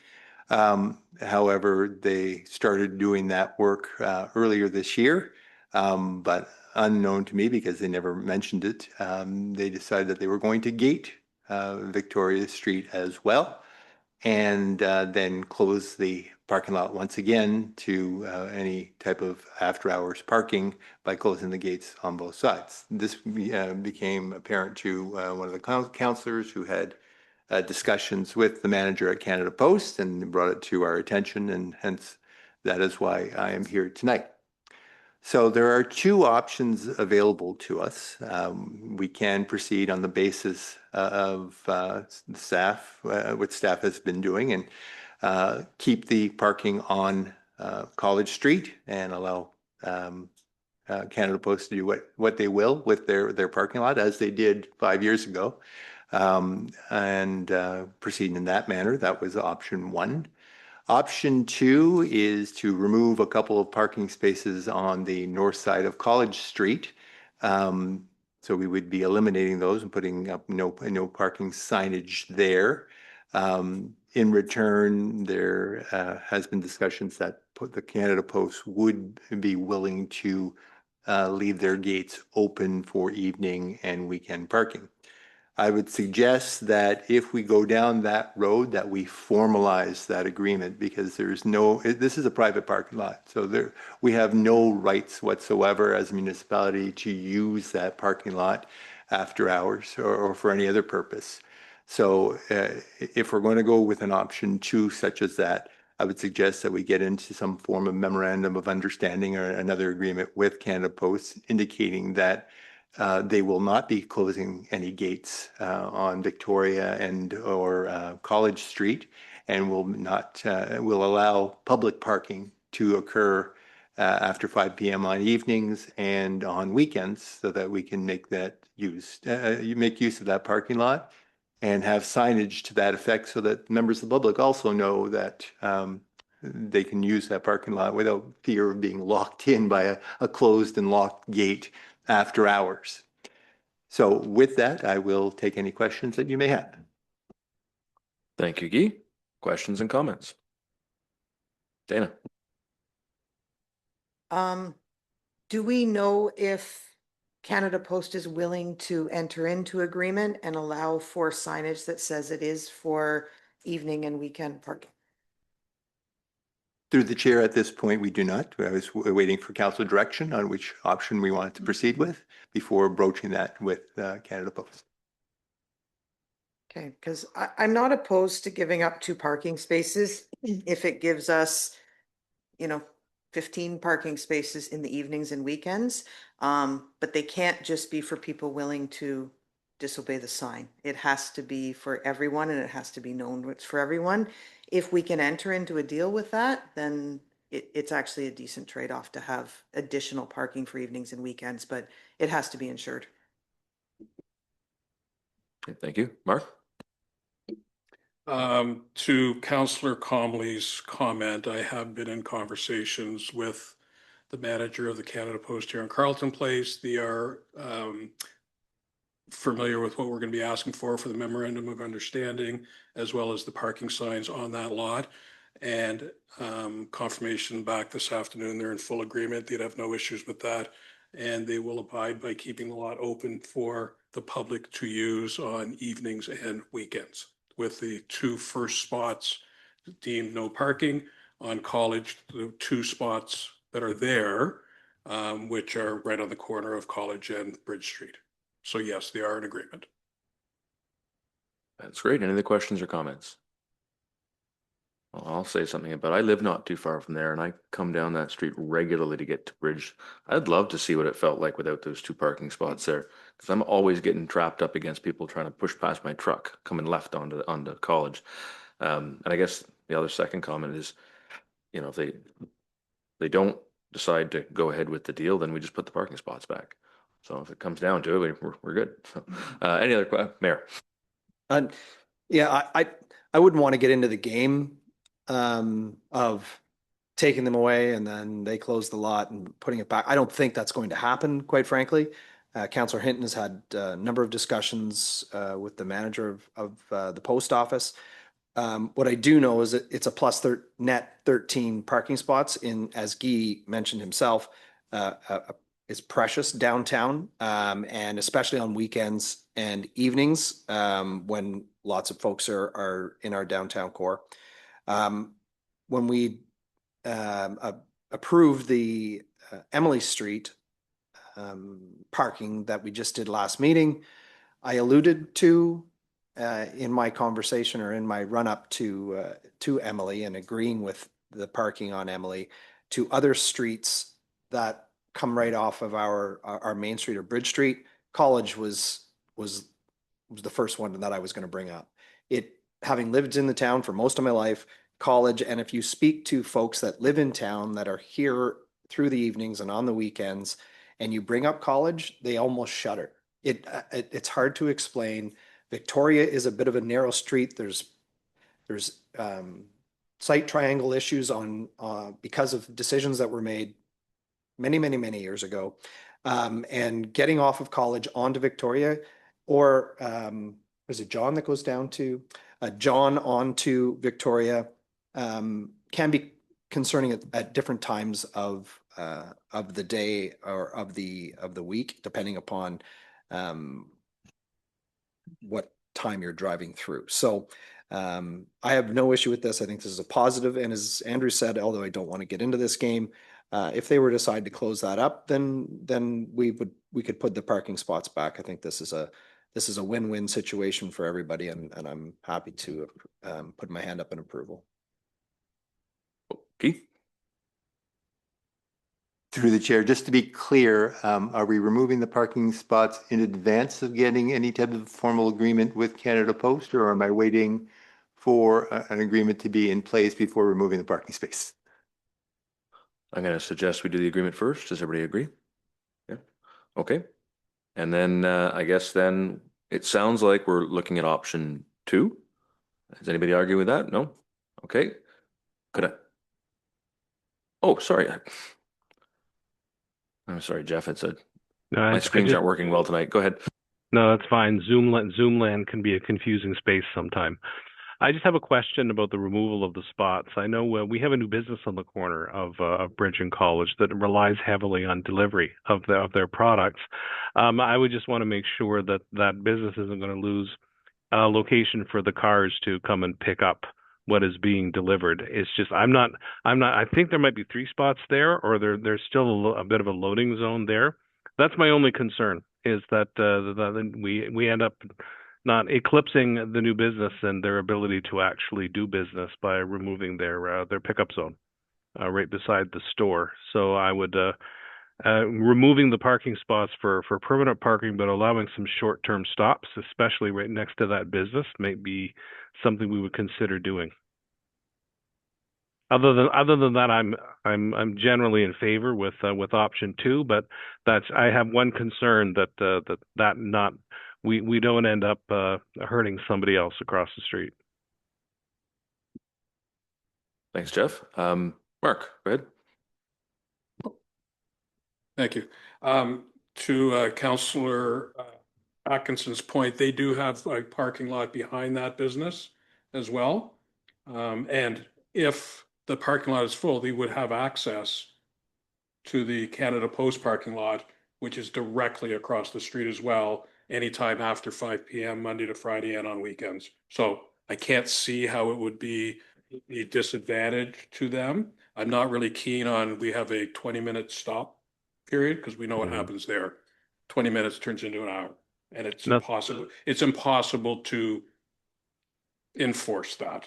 However, they started doing that work earlier this year, but unknown to me because they never mentioned it, they decided that they were going to gate Victoria Street as well, and then close the parking lot once again to any type of after hours parking by closing the gates on both sides. This became apparent to one of the councillors who had discussions with the manager at Canada Post and brought it to our attention, and hence that is why I am here tonight. So there are two options available to us. We can proceed on the basis of staff, what staff has been doing, and keep the parking on College Street and allow Canada Post to do what they will with their parking lot, as they did 5 years ago, and proceed in that manner. That was option one. Option two is to remove a couple of parking spaces on the north side of College Street. So we would be eliminating those and putting up no parking signage there. In return, there has been discussions that the Canada Post would be willing to leave their gates open for evening and weekend parking. I would suggest that if we go down that road, that we formalize that agreement, because this is a private parking lot. So we have no rights whatsoever as a municipality to use that parking lot after hours or for any other purpose. So if we're going to go with an option two such as that, I would suggest that we get into some form of memorandum of understanding or another agreement with Canada Post indicating that they will not be closing any gates on Victoria or College Street, and will allow public parking to occur after 5 p.m. on evenings and on weekends, so that we can make use of that parking lot and have signage to that effect, so that members of the public also know that they can use that parking lot without fear of being locked in by a closed and locked gate after hours. So with that, I will take any questions that you may have. Thank you, Guy. Questions and comments? Dana? Do we know if Canada Post is willing to enter into agreement and allow for signage that says it is for evening and weekend parking? Through the chair, at this point, we do not. I was waiting for council direction on which option we wanted to proceed with before broaching that with Canada Post. Okay, because I'm not opposed to giving up 2 parking spaces if it gives us, 15 parking spaces in the evenings and weekends. But they can't just be for people willing to disobey the sign. It has to be for everyone, and it has to be known it's for everyone. If we can enter into a deal with that, then it's actually a decent trade-off to have additional parking for evenings and weekends, but it has to be insured. Okay, thank you. Mark? To Councillor Comley's comment, I have been in conversations with the manager of the Canada Post here in Carleton Place. They are familiar with what we're going to be asking for the memorandum of understanding, as well as the parking signs on that lot. And confirmation back this afternoon, they're in full agreement. They'd have no issues with that. And they will abide by keeping the lot open for the public to use on evenings and weekends, with the 2 first spots deemed no parking on College, the 2 spots that are there, which are right on the corner of College and Bridge Street. So yes, they are in agreement. That's great. Any other questions or comments? Well, I'll say something about, I live not too far from there and I come down that street regularly to get to Bridge. I'd love to see what it felt like without those 2 parking spots there, because I'm always getting trapped up against people trying to push past my truck coming left onto College. And I guess the other second comment is, you know, if they don't decide to go ahead with the deal, then we just put the parking spots back. So if it comes down to it, we're good. So, any other, Mayor? Yeah, I wouldn't want to get into the game of taking them away and then they close the lot and putting it back. I don't think that's going to happen, quite frankly. Councillor Hinton has had a number of discussions with the manager of the post office. What I do know is that it's a plus net 13 parking spots in, as Guy mentioned himself, is precious downtown, and especially on weekends and evenings when lots of folks are in our downtown core. When we approved the Emily Street parking that we just did last meeting, I alluded to in my conversation or in my run up to Emily and agreeing with the parking on Emily to other streets that come right off of our main street or Bridge Street. College was the first one that I was going to bring up. It, having lived in the town for most of my life, College, and if you speak to folks that live in town that are here through the evenings and on the weekends, and you bring up College, they almost shudder. It's hard to explain. Victoria is a bit of a narrow street. There's site triangle issues on because of decisions that were made many years ago, and getting off of College onto Victoria, or is it John that goes down to John onto Victoria, can be concerning at different times of the day or of the week, depending upon what time you're driving through. So I have no issue with this. I think this is a positive, and as Andrew said, although I don't want to get into this game, if they were to decide to close that up, then we could put the parking spots back. I think this is a win-win situation for everybody, and I'm happy to put my hand up in approval. Keith? Through the chair, just to be clear, are we removing the parking spots in advance of getting any type of formal agreement with Canada Post, or am I waiting for an agreement to be in place before removing the parking space? I'm going to suggest we do the agreement first. Does everybody agree? Yeah. Okay. And then I guess then it sounds like we're looking at option 2. Does anybody argue with that? No? Okay. Could I? Oh, sorry. I'm sorry, Jeff. It's my screens aren't working well tonight. Go ahead. No, that's fine. Zoomland can be a confusing space sometime. I just have a question about the removal of the spots. I know we have a new business on the corner of Bridge and College that relies heavily on delivery of their products. I would just want to make sure that that business isn't going to lose a location for the cars to come and pick up what is being delivered. It's just I think there might be 3 spots there, or there's still a bit of a loading zone there. That's my only concern, is that we end up not eclipsing the new business and their ability to actually do business by removing their pickup zone right beside the store. So I would removing the parking spots for permanent parking, but allowing some short-term stops, especially right next to that business, may be something we would consider doing. Other than that, I'm generally in favor with option 2, but I have one concern that we don't end up hurting somebody else across the street. Thanks, Jeff. Mark, go ahead. Thank you. To Councillor Atkinson's point, they do have a parking lot behind that business as well. And if the parking lot is full, they would have access to the Canada Post parking lot, which is directly across the street as well, anytime after 5 p.m., Monday to Friday, and on weekends. So I can't see how it would be a disadvantage to them. I'm not really keen on, we have a 20-minute stop period because we know what happens there. 20 minutes turns into an hour and it's No. impossible to enforce that.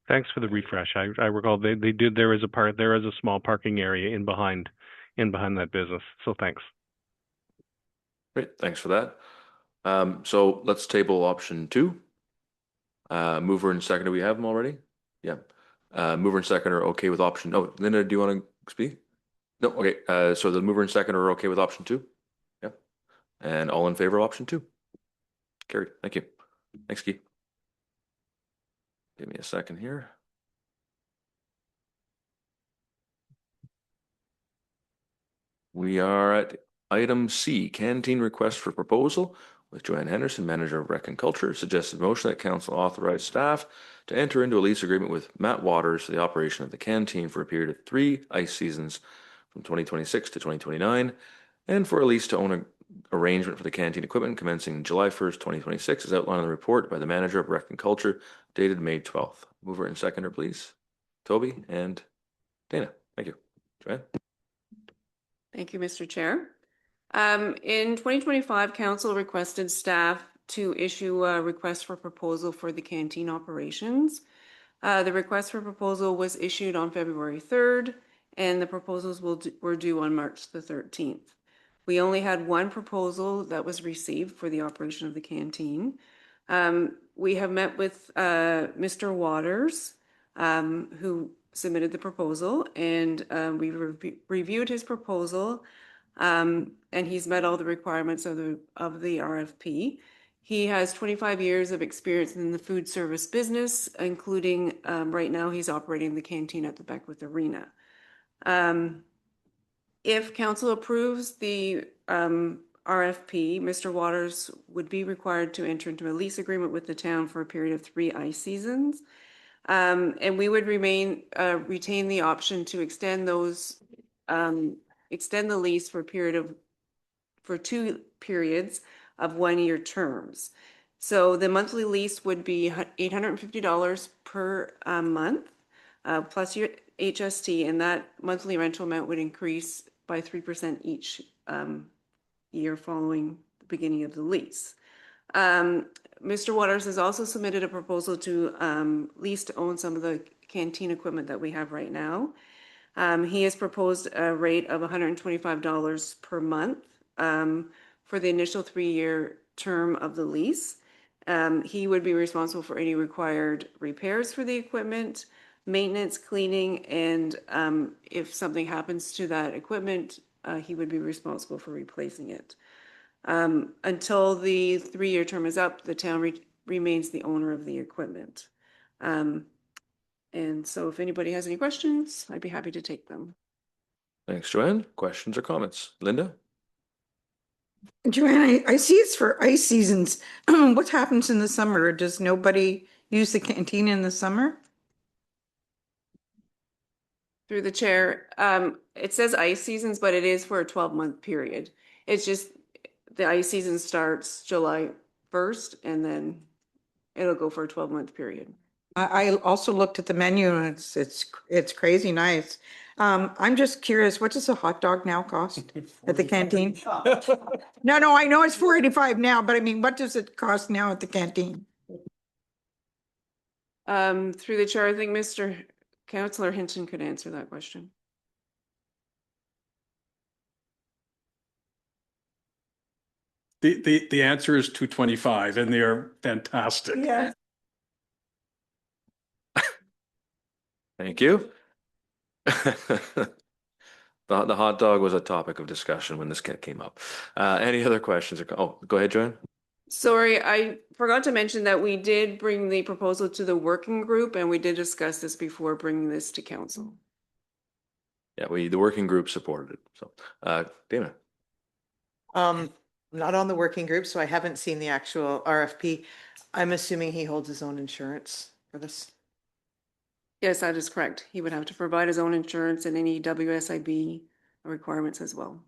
Thanks for the refresh. I recall they did, there is a small parking area in behind that business. So thanks. Great, thanks for that. So let's table option 2. Mover and seconder, we have them already? Yeah. Mover and seconder are okay with option. Oh, Linda, do you want to speak? No, okay. So the mover and seconder are okay with option 2? Yeah. And all in favor of option 2? Carried. Thank you. Thanks, Keith. Give me a second here. We are at item C, canteen request for proposal with Joanne Henderson, Manager of Rec and Culture. Suggested motion that council authorize staff to enter into a lease agreement with Matt Waters for the operation of the canteen for a period of 3 ice seasons from 2026 to 2029, and for a lease to own an arrangement for the canteen equipment commencing July 1st, 2026, as outlined in the report by the Manager of Rec and Culture, dated May 12th. Mover and seconder, please. Toby and Dana. Thank you. Joanne? Thank you, Mr. Chair. In 2025, Council requested staff to issue a request for proposal for the canteen operations. The request for proposal was issued on February 3rd, and the proposals were due on March the 13th. We only had one proposal that was received for the operation of the canteen. We have met with Mr. Waters, who submitted the proposal, and we reviewed his proposal, and he's met all the requirements of the RFP. He has 25 years of experience in the food service business, including right now he's operating the canteen at the Beckwith Arena. If council approves the RFP, Mr. Waters would be required to enter into a lease agreement with the town for a period of 3 ice seasons. And we would retain the option to extend those, extend the lease for for 2 periods of 1-year terms. So the monthly lease would be $850 per month, plus your HST, and that monthly rental amount would increase by 3% each year following the beginning of the lease. Mr. Waters has also submitted a proposal to lease to own some of the canteen equipment that we have right now. He has proposed a rate of $125 per month for the initial 3-year term of the lease. He would be responsible for any required repairs for the equipment, maintenance, cleaning, and if something happens to that equipment, he would be responsible for replacing it. Until the 3-year term is up, the town remains the owner of the equipment. And so if anybody has any questions, I'd be happy to take them. Thanks, Joanne. Questions or comments? Linda? Joanne, I see it's for ice seasons. What happens in the summer? Does nobody use the canteen in the summer? Through the chair, it says ice seasons, but it is for a 12-month period. It's just the ice season starts July 1st, and then it'll go for a 12-month period. I also looked at the menu, and it's crazy nice. I'm just curious, what does a hot dog now cost at the canteen? No, I know it's $4.85 now, but I mean, what does it cost now at the canteen? Through the chair, I think Mr. Councillor Hinton could answer that question. The answer is $2.25, and they are fantastic. Yeah. Thank you. The hot dog was a topic of discussion when this came up. Any other questions? Oh, go ahead, Joanne. Sorry, I forgot to mention that we did bring the proposal to the working group, and we did discuss this before bringing this to council. Yeah, the working group supported it. So, Dana. I'm not on the working group, so I haven't seen the actual RFP. I'm assuming he holds his own insurance for this. Yes, that is correct. He would have to provide his own insurance and any WSIB requirements as well.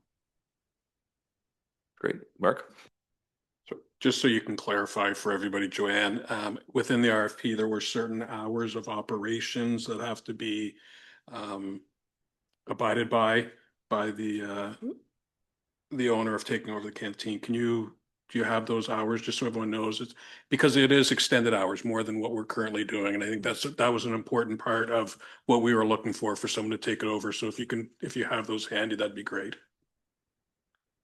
Great. Mark? just so you can clarify for everybody, Joanne, within the RFP, there were certain hours of operations that have to be abided by the owner of taking over the canteen. Do you have those hours just so everyone knows? It's because it is extended hours more than what we're currently doing. And I think that was an important part of what we were looking for someone to take it over. So if you have those handy, that'd be great.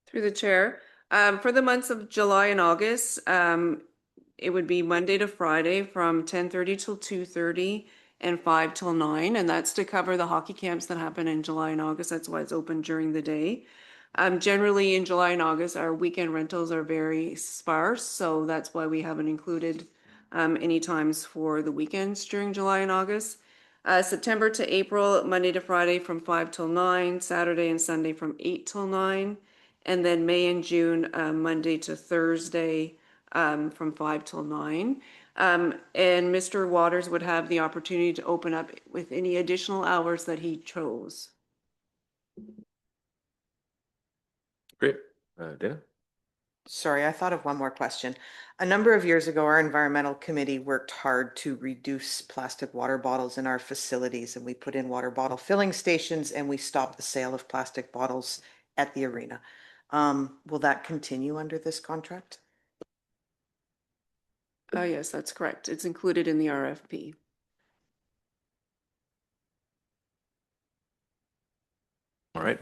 Through the chair, for the months of July and August, it would be Monday to Friday from 10:30 till 2:30 and 5 till 9. And that's to cover the hockey camps that happen in July and August. That's why it's open during the day. Generally in July and August, our weekend rentals are very sparse. So that's why we haven't included any times for the weekends during July and August. September to April, Monday to Friday from 5 till 9, Saturday and Sunday from 8 till 9. And then May and June, Monday to Thursday from 5 till 9. And Mr. Waters would have the opportunity to open up with any additional hours that he chose. Great. Dana? Sorry, I thought of one more question. A number of years ago, our environmental committee worked hard to reduce plastic water bottles in our facilities, and we put in water bottle filling stations, and we stopped the sale of plastic bottles at the arena. Will that continue under this contract? Yes, that's correct. It's included in the RFP. All right.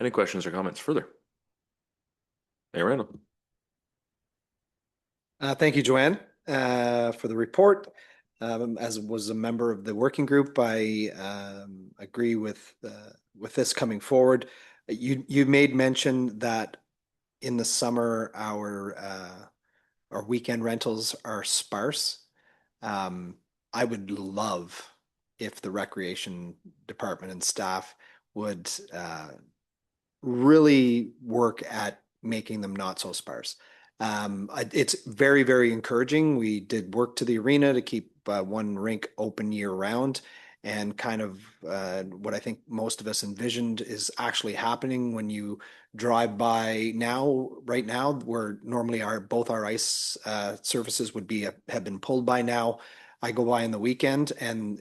Any questions or comments further? Mayor Randall. Thank you, Joanne, for the report. As was a member of the working group, I agree with this coming forward. You made mention that in the summer our weekend rentals are sparse. I would love if the recreation department and staff would really work at making them not so sparse. It's very, very encouraging. We did work to the arena to keep one rink open year round, and kind of what I think most of us envisioned is actually happening when you drive by right now, where normally both our ice surfaces would have been pulled by now. I go by on the weekend and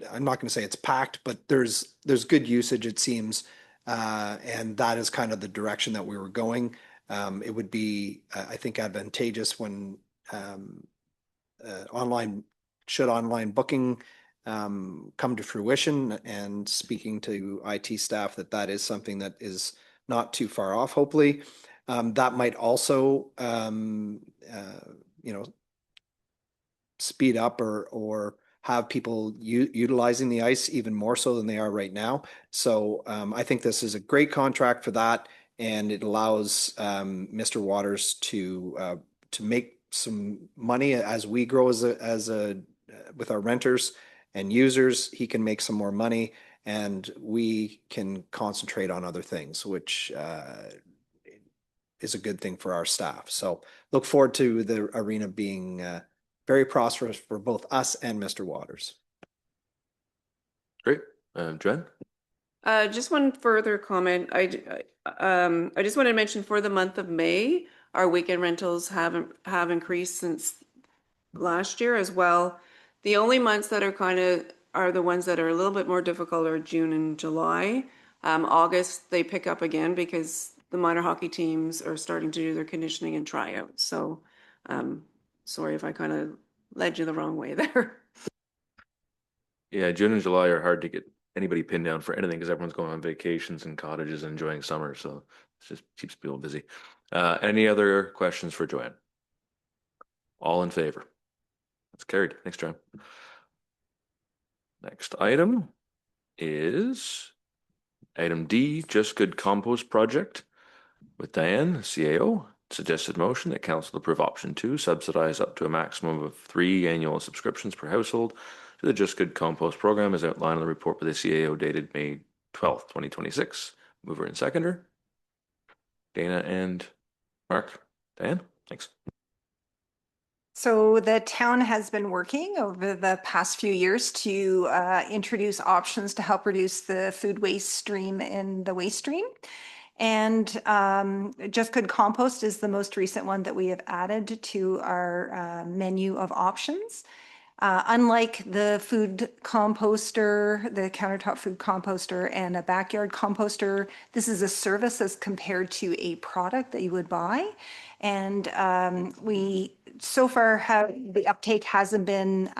I'm not going to say it's packed, but there's good usage, it seems. And that is kind of the direction that we were going. It would be, I think, advantageous when online booking come to fruition, and speaking to IT staff that is something that is not too far off, hopefully. That might also, speed up or have people utilizing the ice even more so than they are right now. So I think this is a great contract for that, and it allows Mr. Waters to make some money as we grow with our renters and users. He can make some more money, and we can concentrate on other things, which is a good thing for our staff. So look forward to the arena being very prosperous for both us and Mr. Waters. Great. Joanne? Just one further comment. I just want to mention for the month of May, our weekend rentals have increased since last year as well. The only months that are the ones that are a little bit more difficult are June and July. August, they pick up again because the minor hockey teams are starting to do their conditioning and tryouts. So sorry if I kind of led you the wrong way there. Yeah, June and July are hard to get anybody pinned down for anything because everyone's going on vacations and cottages and enjoying summer. So it just keeps people busy. Any other questions for Joanne? All in favor? That's carried. Thanks, Joanne. Next item is item D, Just Good Compost Project with Diane, CAO. Suggested motion that council approve option 2, subsidize up to a maximum of 3 annual subscriptions per household to the Just Good Compost program as outlined in the report by the CAO dated May 12th, 2026. Mover and seconder, Dana and Mark. Diane, thanks. So the town has been working over the past few years to introduce options to help reduce the food waste stream and the waste stream. And Just Good Compost is the most recent one that we have added to our menu of options. Unlike the food composter, the countertop food composter and a backyard composter, this is a service as compared to a product that you would buy. And we so far the uptake hasn't been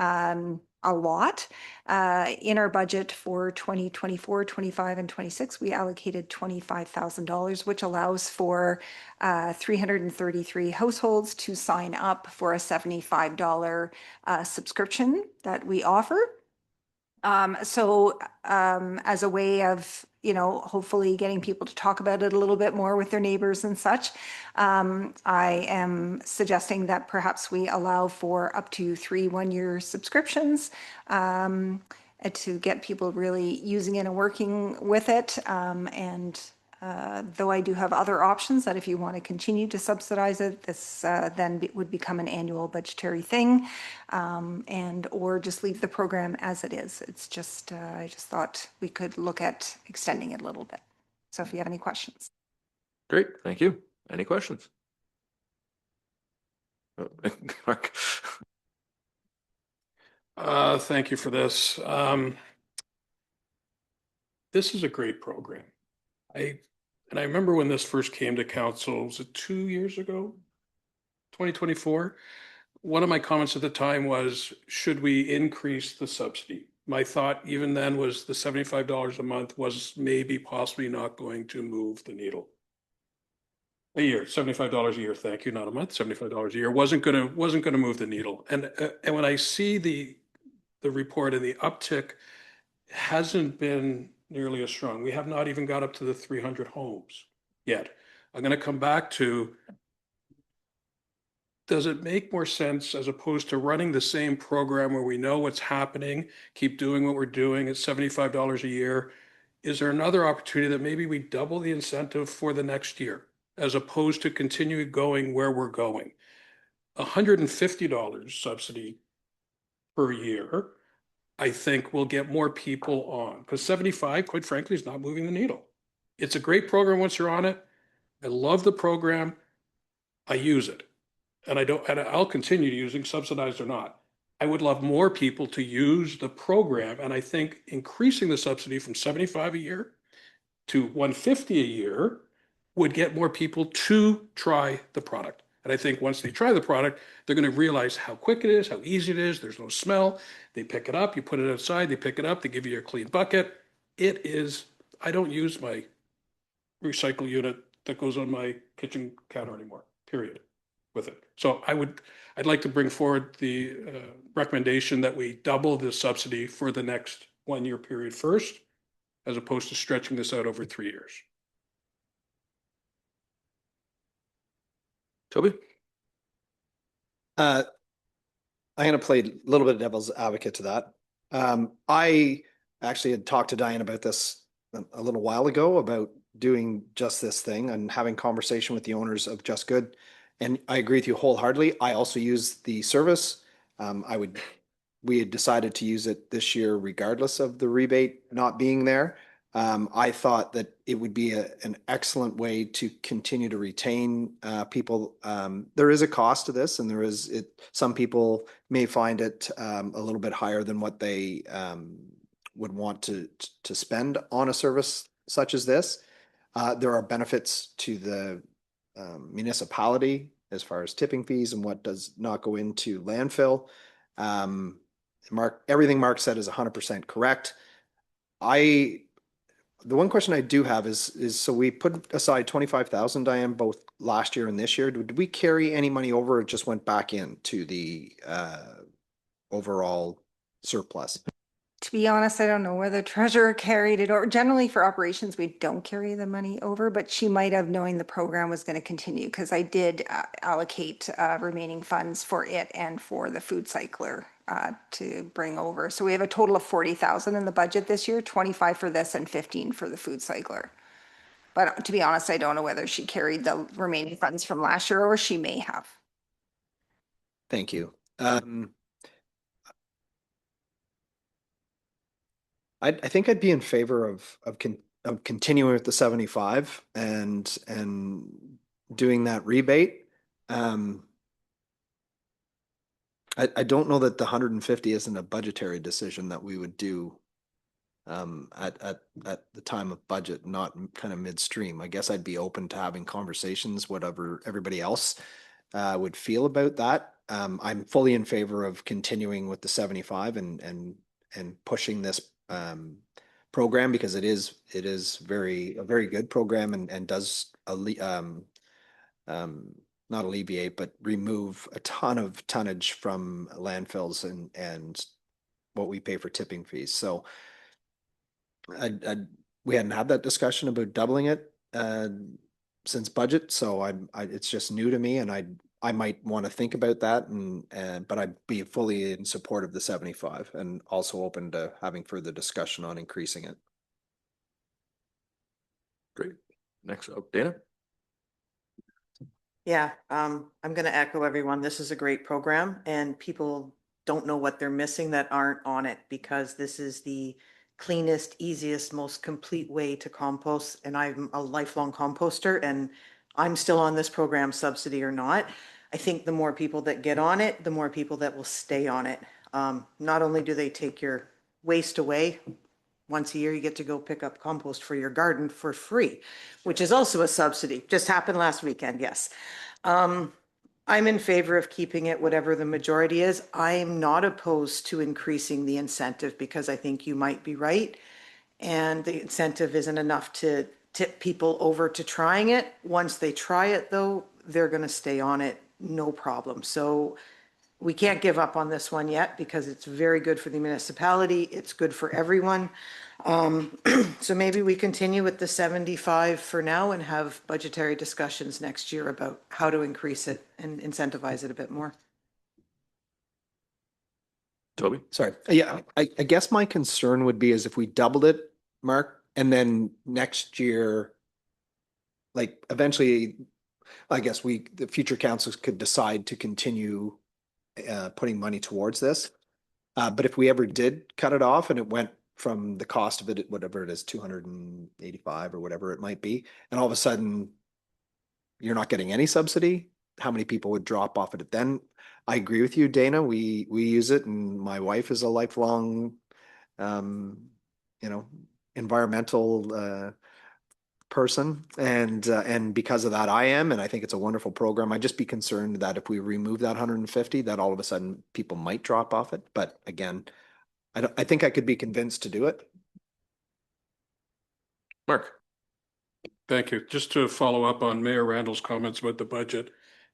a lot. In our budget for 2024, 25, and 26, we allocated $25,000, which allows for 333 households to sign up for a $75 subscription that we offer. As a way of, hopefully getting people to talk about it a little bit more with their neighbors and such, I am suggesting that perhaps we allow for up to 3 one-year subscriptions to get people really using it and working with it. Though I do have other options that if you want to continue to subsidize it, this then would become an annual budgetary thing, or just leave the program as it is. It's just, I just thought we could look at extending it a little bit. So if you have any questions. Great, thank you. Any questions? Mark? Thank you for this. This is a great program. I remember when this first came to council, was it 2 years ago? 2024? One of my comments at the time was, should we increase the subsidy? My thought even then was the $75 a month was maybe possibly not going to move the needle. A year, $75 a year, thank you, not a month, $75 a year wasn't gonna move the needle. And when I see the report and the uptick hasn't been nearly as strong. We have not even got up to the 300 homes yet. I'm going to come back to, does it make more sense as opposed to running the same program where we know what's happening, keep doing what we're doing at $75 a year? Is there another opportunity that maybe we double the incentive for the next year as opposed to continue going where we're going? $150 subsidy per year, I think will get more people on, because 75, quite frankly, is not moving the needle. It's a great program once you're on it. I love the program. I use it. And I'll continue using, subsidized or not. I would love more people to use the program. And I think increasing the subsidy from 75 a year to 150 a year would get more people to try the product. And I think once they try the product, they're going to realize how quick it is, how easy it is. There's no smell. They pick it up, you put it outside, they pick it up, they give you a clean bucket. It is, I don't use my recycle unit that goes on my kitchen counter anymore, period, with it. So I'd like to bring forward the recommendation that we double the subsidy for the next 1 year period first, as opposed to stretching this out over 3 years. Toby? I'm going to play a little bit of devil's advocate to that. I actually had talked to Diane about this a little while ago about doing just this thing and having conversation with the owners of Just Good. And I agree with you wholeheartedly. I also use the service. We had decided to use it this year regardless of the rebate not being there. I thought that it would be an excellent way to continue to retain people. There is a cost to this, and some people may find it a little bit higher than what they would want to spend on a service such as this. There are benefits to the municipality as far as tipping fees and what does not go into landfill. Everything Mark said is 100% correct. The one question I do have is so we put aside 25,000, Diane, both last year and this year. Did we carry any money over, or it just went back into the overall surplus? To be honest, I don't know whether treasurer carried it or generally for operations, we don't carry the money over, but she might have, knowing the program was going to continue, because I did allocate remaining funds for it and for the food cycler to bring over. So we have a total of 40,000 in the budget this year, 25 for this and 15 for the food cycler. But to be honest, I don't know whether she carried the remaining funds from last year or she may have. Thank you. I think I'd be in favor of continuing with the 75 and doing that rebate. I don't know that the 150 isn't a budgetary decision that we would do at the time of budget, not kind of midstream. I guess I'd be open to having conversations, whatever everybody else would feel about that. I'm fully in favor of continuing with the 75 and pushing this program because it is a very good program and does not alleviate, but remove a ton of tonnage from landfills and what we pay for tipping fees. So we hadn't had that discussion about doubling it since budget. So it's just new to me, and I might want to think about that, but I'd be fully in support of the 75 and also open to having further discussion on increasing it. Great. Next up, Dana. Yeah, I'm going to echo everyone. This is a great program, and people don't know what they're missing that aren't on it, because this is the cleanest, easiest, most complete way to compost. And I'm a lifelong composter, and I'm still on this program, subsidy or not. I think the more people that get on it, the more people that will stay on it. Not only do they take your waste away, once a year you get to go pick up compost for your garden for free, which is also a subsidy. Just happened last weekend, yes. I'm in favor of keeping it whatever the majority is. I'm not opposed to increasing the incentive, because I think you might be right. And the incentive isn't enough to tip people over to trying it. Once they try it though, they're going to stay on it, no problem. So we can't give up on this one yet, because it's very good for the municipality. It's good for everyone. So maybe we continue with the 75 for now and have budgetary discussions next year about how to increase it and incentivize it a bit more. Toby? Sorry. Yeah, I guess my concern would be is if we doubled it, Mark, and then next year, like eventually, I guess the future councils could decide to continue putting money towards this. But if we ever did cut it off and it went from the cost of it, whatever it is, 285 or whatever it might be, and all of a sudden you're not getting any subsidy, how many people would drop off of it then? I agree with you, Dana. We use it, and my wife is a lifelong, environmental person, and because of that I am, and I think it's a wonderful program. I'd just be concerned that if we remove that 150, that all of a sudden people might drop off it. But again, I think I could be convinced to do it. Mark. Thank you. Just to follow up on Mayor Randall's comments about the budget,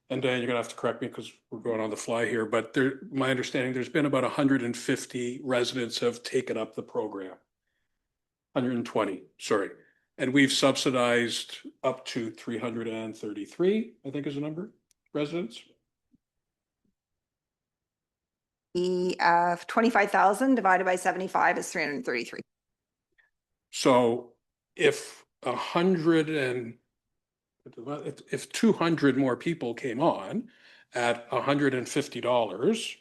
and Dan, you're gonna have to correct me because we're going on the fly here, but my understanding, there's been about 150 residents have taken up the program. 120, sorry. And we've subsidized up to 333, I think is the number, residents. The 25,000 divided by 75 is 333. So if 200 more people came on at $150,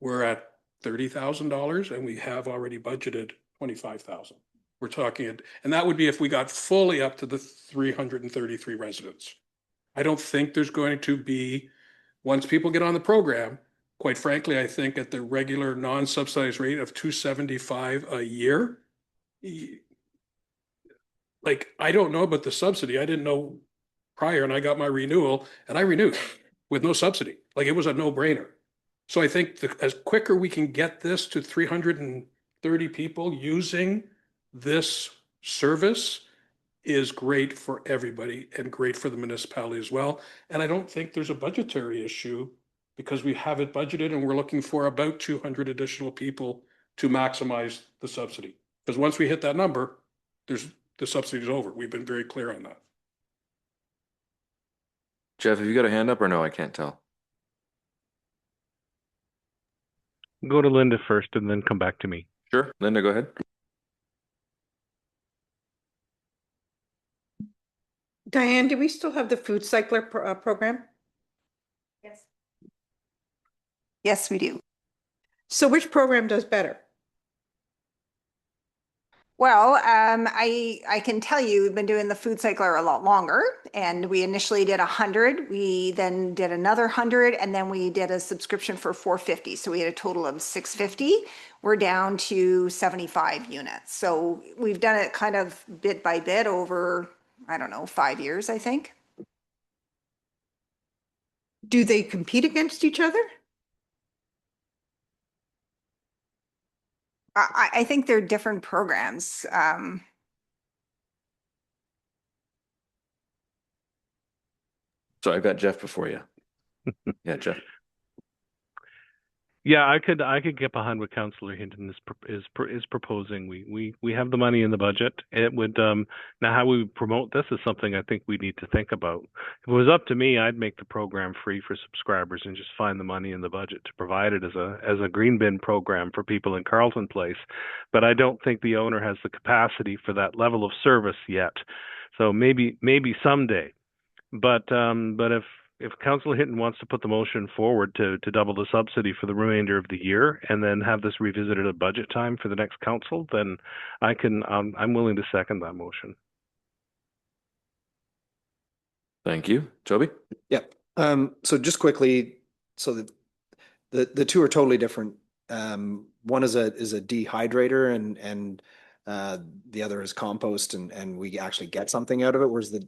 we're at $30,000, and we have already budgeted 25,000. We're talking, and that would be if we got fully up to the 333 residents. I don't think there's going to be, once people get on the program, quite frankly, I think at the regular non-subsidized rate of $275 a year, like, I don't know about the subsidy. I didn't know prior, and I got my renewal, and I renewed with no subsidy. Like, it was a no-brainer. So I think as quicker we can get this to 330 people using this service is great for everybody and great for the municipality as well. And I don't think there's a budgetary issue, because we have it budgeted and we're looking for about 200 additional people to maximize the subsidy. Because once we hit that number, the subsidy is over. We've been very clear on that. Jeff, have you got a hand up or no? I can't tell. Go to Linda first and then come back to me. Sure. Linda, go ahead. Diane, do we still have the food cycler program? Yes. Yes, we do. So which program does better? Well, I can tell you, we've been doing the food cycler a lot longer, and we initially did 100. We then did another 100, and then we did a subscription for 450. So we had a total of 650. We're down to 75 units. So we've done it kind of bit by bit over, I don't know, 5 years, I think. Do they compete against each other? I think they're different programs. So I've got Jeff before you. Yeah, Jeff. Yeah, I could get behind what Councillor Hinton is proposing. We have the money in the budget. It would now how we promote this is something I think we need to think about. If it was up to me, I'd make the program free for subscribers and just find the money in the budget to provide it as a green bin program for people in Carleton Place. But I don't think the owner has the capacity for that level of service yet. So maybe someday. But if Councillor Hinton wants to put the motion forward to double the subsidy for the remainder of the year and then have this revisited at budget time for the next council, then I'm willing to second that motion. Thank you. Toby? Yep. So just quickly, so the two are totally different. One is a dehydrator and the other is compost and we actually get something out of it. Whereas the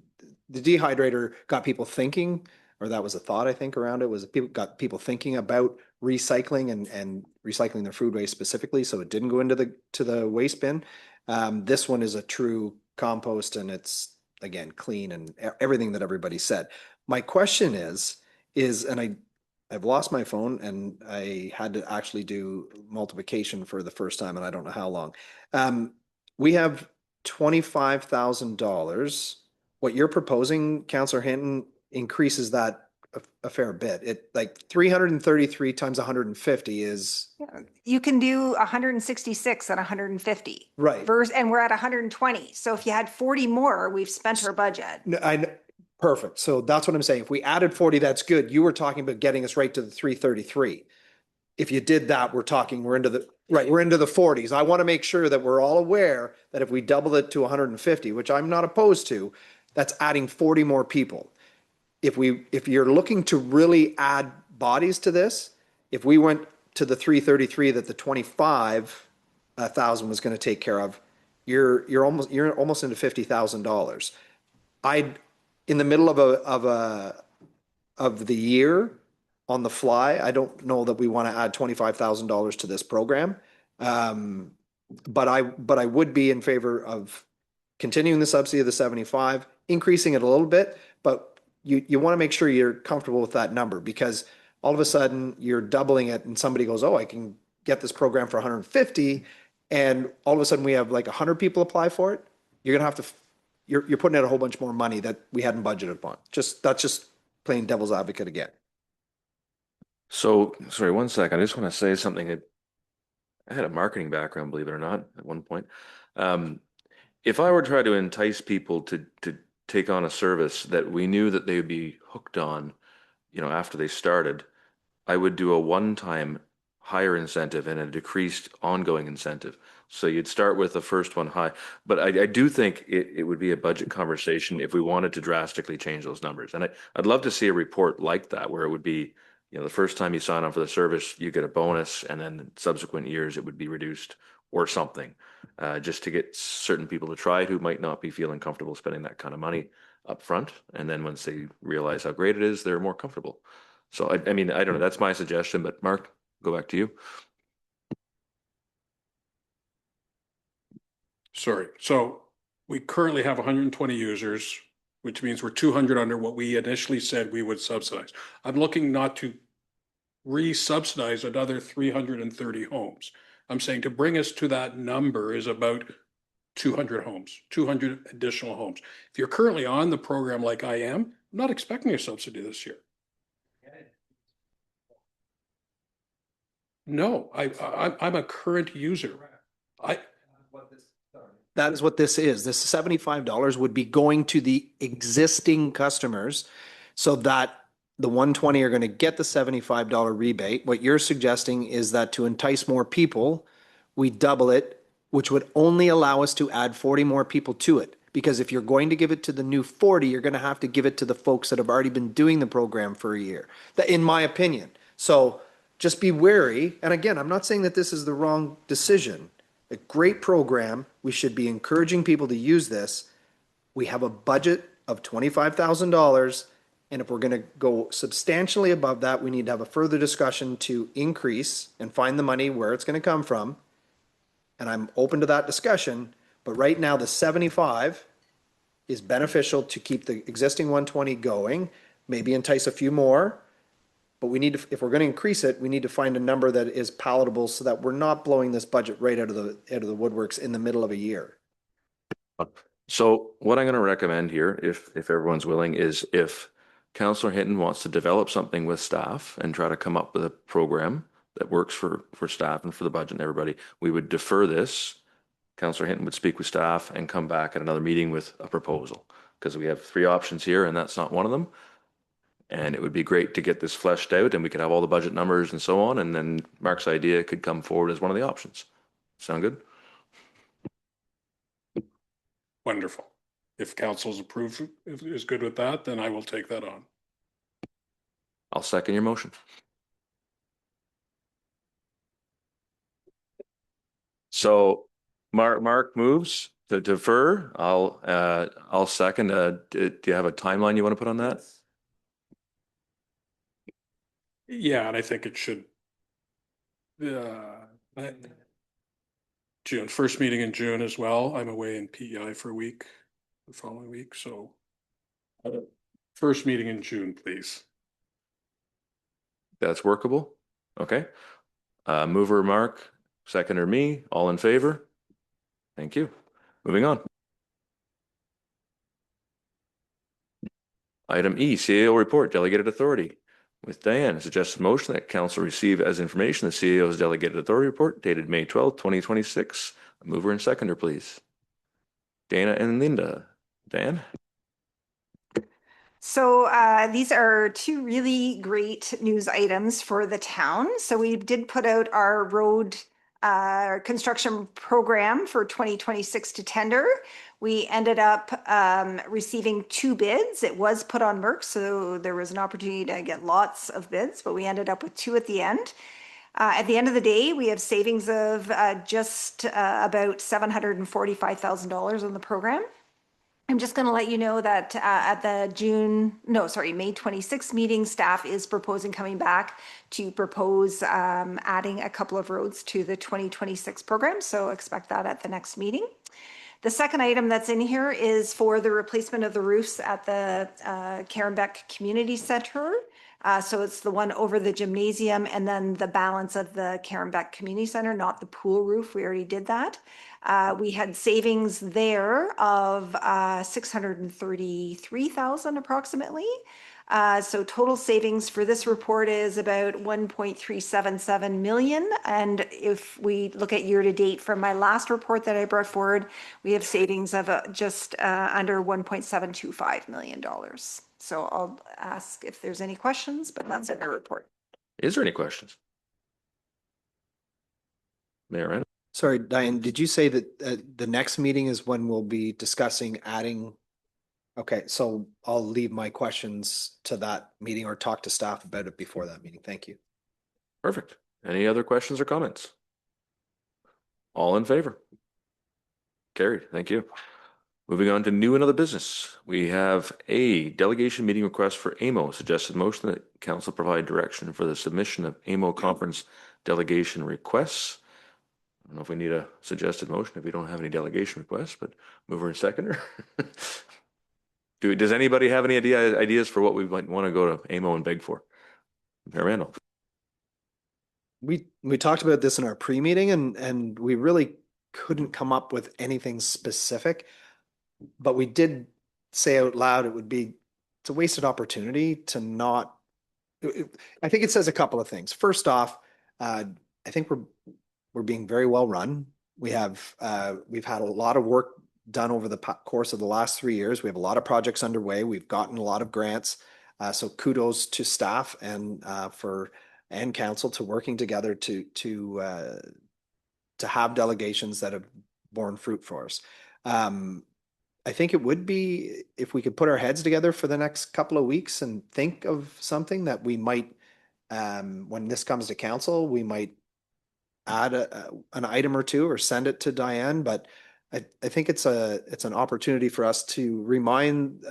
dehydrator got people thinking, or that was a thought I think around it, was got people thinking about recycling and recycling their food waste specifically, so it didn't go into the waste bin. This one is a true compost and it's again clean and everything that everybody said. My question is and I've lost my phone and I had to actually do multiplication for the first time and I don't know how long. We have $25,000. What you're proposing, Councillor Hinton, increases that a fair bit. It like 333 times 150 is. You can do 166 at 150. Right. And we're at 120. So if you had 40 more, we've spent our budget. Perfect. So that's what I'm saying. If we added 40, that's good. You were talking about getting us right to the 333. If you did that, we're into the 40s. I want to make sure that we're all aware that if we double it to 150, which I'm not opposed to, that's adding 40 more people. If you're looking to really add bodies to this, if we went to the 333 that the 25,000 was going to take care of, you're almost into $50,000. In the middle of the year on the fly, I don't know that we want to add $25,000 to this program. But I would be in favor of continuing the subsidy of the 75, increasing it a little bit, but you want to make sure you're comfortable with that number, because all of a sudden you're doubling it and somebody goes, oh, I can get this program for 150. And all of a sudden we have like 100 people apply for it. You're going to have to, you're putting out a whole bunch more money that we hadn't budgeted upon. That's just playing devil's advocate again. So, sorry, 1 second. I just want to say something. I had a marketing background, believe it or not, at one point. If I were to try to entice people to take on a service that we knew that they would be hooked on, after they started, I would do a one-time higher incentive and a decreased ongoing incentive. So you'd start with the first one high, but I do think it would be a budget conversation if we wanted to drastically change those numbers. And I'd love to see a report like that, where it would be, the first time you sign on for the service, you get a bonus, and then in subsequent years it would be reduced or something, just to get certain people to try it who might not be feeling comfortable spending that kind of money up front. And then once they realize how great it is, they're more comfortable. So, I mean, I don't know, that's my suggestion, but Mark, go back to you. Sorry. So we currently have 120 users, which means we're 200 under what we initially said we would subsidize. I'm looking not to re-subsidize another 330 homes. I'm saying to bring us to that number is about 200 homes, 200 additional homes. If you're currently on the program like I am, I'm not expecting a subsidy this year. No, I'm a current user. That is what this is. This $75 would be going to the existing customers, so that the 120 are going to get the $75 rebate. What you're suggesting is that to entice more people, we double it which would only allow us to add 40 more people to it. Because if you're going to give it to the new 40, you're going to have to give it to the folks that have already been doing the program for a year, that, in my opinion. So just be wary. And again, I'm not saying that this is the wrong decision. A great program. We should be encouraging people to use this. We have a budget of $25,000. And if we're going to go substantially above that, we need to have a further discussion to increase and find the money where it's going to come from. And I'm open to that discussion. But right now, the 75 is beneficial to keep the existing 120 going, maybe entice a few more. But we need to, if we're going to increase it, we need to find a number that is palatable so that we're not blowing this budget right out of the woodworks in the middle of a year. So what I'm going to recommend here, if everyone's willing, is if Councillor Hinton wants to develop something with staff and try to come up with a program that works for staff and for the budget and everybody, we would defer this. Councillor Hinton would speak with staff and come back at another meeting with a proposal, because we have 3 options here and that's not one of them. And it would be great to get this fleshed out and we could have all the budget numbers and so on. And then Mark's idea could come forward as one of the options. Sound good? Wonderful. If council's approved is good with that, then I will take that on. I'll second your motion. So Mark moves to defer. I'll second. Do you have a timeline you want to put on that? Yeah, and I think it should. June, first meeting in June as well. I'm away in PEI for a week, the following week. So first meeting in June, please. That's workable. Okay. Mover Mark, seconder me, all in favor. Thank you. Moving on. Item E, CAO report, delegated authority. With Diane, suggested motion that council receive as information the CAO's delegated authority report dated May 12, 2026. Mover and seconder, please. Dana and Linda. Dan? So these are 2 really great news items for the town. So we did put out our road construction program for 2026 to tender. We ended up receiving 2 bids. It was put on Merck, so there was an opportunity to get lots of bids, but we ended up with 2 at the end. At the end of the day, we have savings of just about $745,000 on the program. I'm just going to let you know that at the May 26th meeting, staff is proposing coming back to propose adding a couple of roads to the 2026 program. So expect that at the next meeting. The second item that's in here is for the replacement of the roofs at the Carenbeck Community Center. So it's the one over the gymnasium and then the balance of the Carenbeck Community Center, not the pool roof. We already did that. We had savings there of $633,000 approximately. So total savings for this report is about 1.377 million. And if we look at year to date from my last report that I brought forward, we have savings of just under $1.725 million. So I'll ask if there's any questions, but that's in the report. Is there any questions? Mayor Randall? Sorry, Diane, did you say that the next meeting is when we'll be discussing adding? Okay, so I'll leave my questions to that meeting or talk to staff about it before that meeting. Thank you. Perfect. Any other questions or comments? All in favor? Carried. Thank you. Moving on to new and other business. We have a delegation meeting request for AMO. Suggested motion that council provide direction for the submission of AMO conference delegation requests. I don't know if we need a suggested motion if we don't have any delegation requests, but mover and seconder. Does anybody have any ideas for what we might want to go to AMO and beg for? Mayor Randall. We talked about this in our pre-meeting and we really couldn't come up with anything specific, but we did say out loud it's a wasted opportunity to not. I think it says a couple of things. First off, I think we're being very well run. We've had a lot of work done over the course of the last 3 years. We have a lot of projects underway. We've gotten a lot of grants. So kudos to staff and council to working together to to have delegations that have borne fruit for us. I think it would be if we could put our heads together for the next couple of weeks and think of something that we might, when this comes to council, we might add an item or two or send it to Diane. But I think it's an opportunity for us to remind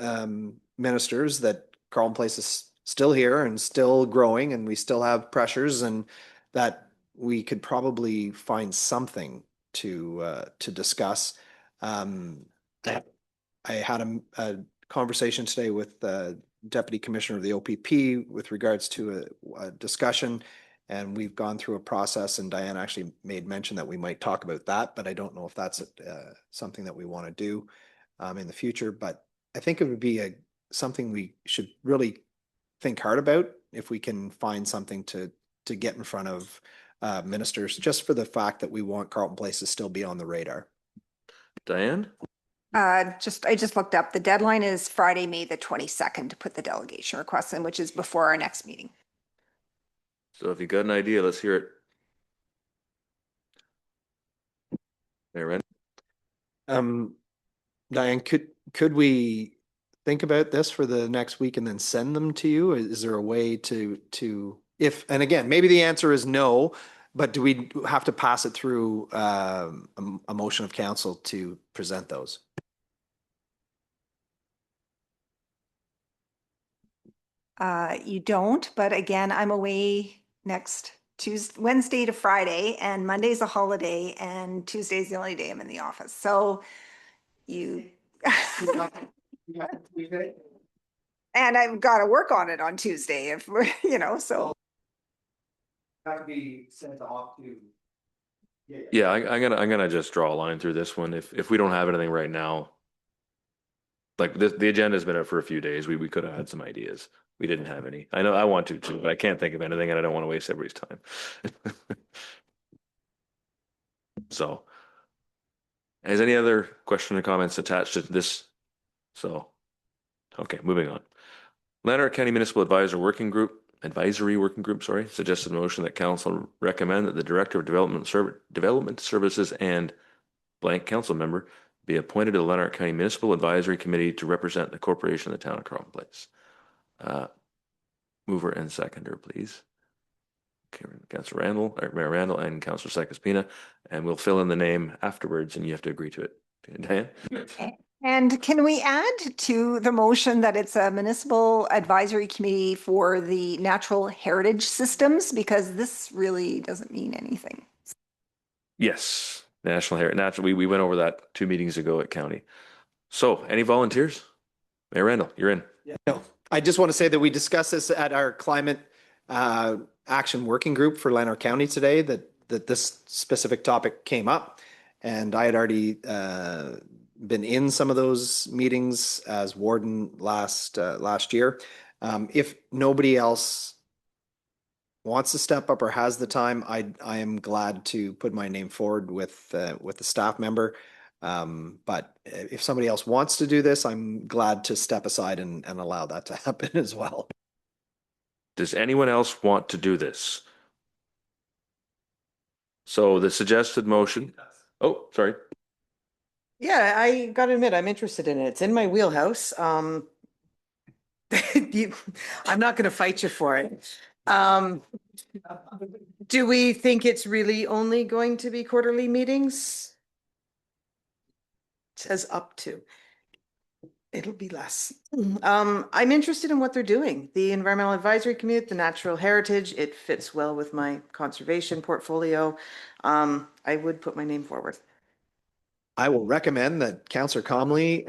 ministers that Carleton Place is still here and still growing, and we still have pressures, and that we could probably find something to discuss. I had a conversation today with the Deputy Commissioner of the OPP with regards to a discussion, and we've gone through a process, and Diane actually made mention that we might talk about that, but I don't know if that's something that we want to do in the future. But I think it would be something we should really think hard about if we can find something to get in front of ministers, just for the fact that we want Carleton Place to still be on the radar. Diane? I just looked up. The deadline is Friday, May the 22nd to put the delegation request in, which is before our next meeting. So if you got an idea, let's hear it. Mayor Randall? Diane, could we think about this for the next week and then send them to you? Is there a way to and again, maybe the answer is no, but do we have to pass it through a motion of council to present those? You don't, but again, I'm away next Wednesday to Friday, and Monday's a holiday, and Tuesday's the only day I'm in the office. So and I've got to work on it on Tuesday if so. That could be sent off to. Yeah, I'm gonna just draw a line through this one. If we don't have anything right now, like the agenda's been up for a few days, we could have had some ideas. We didn't have any. I know I want to too, but I can't think of anything, and I don't want to waste everybody's time. So, has any other question or comments attached to this? So, okay, moving on. Lanark County Municipal Advisory Working Group, suggested motion that council recommend that the Director of Development Services and blank council member be appointed to the Lanark County Municipal Advisory Committee to represent the corporation of the town of Carleton Place. Mover and seconder, please. Okay, Councillor Randall, or Mayor Randall, and Councillor Sekis-Pina, and we'll fill in the name afterwards, and you have to agree to it. Diane? And can we add to the motion that it's a municipal advisory committee for the natural heritage systems, because this really doesn't mean anything. Yes, National Heritage. We went over that 2 meetings ago at county. So, any volunteers? Mayor Randall, you're in. Yeah, no, I just want to say that we discussed this at our climate action working group for Lanark County today, that this specific topic came up, and I had already been in some of those meetings as warden last year. If nobody else wants to step up or has the time, I am glad to put my name forward with the staff member. But if somebody else wants to do this, I'm glad to step aside and allow that to happen as well. Does anyone else want to do this? So the suggested motion. Oh, sorry. Yeah, I gotta admit, I'm interested in it. It's in my wheelhouse. I'm not gonna fight you for it. Do we think it's really only going to be quarterly meetings? It says up to. It'll be less. I'm interested in what they're doing. The Environmental Advisory Committee, the Natural Heritage, it fits well with my conservation portfolio. I would put my name forward. I will recommend that Councillor Comley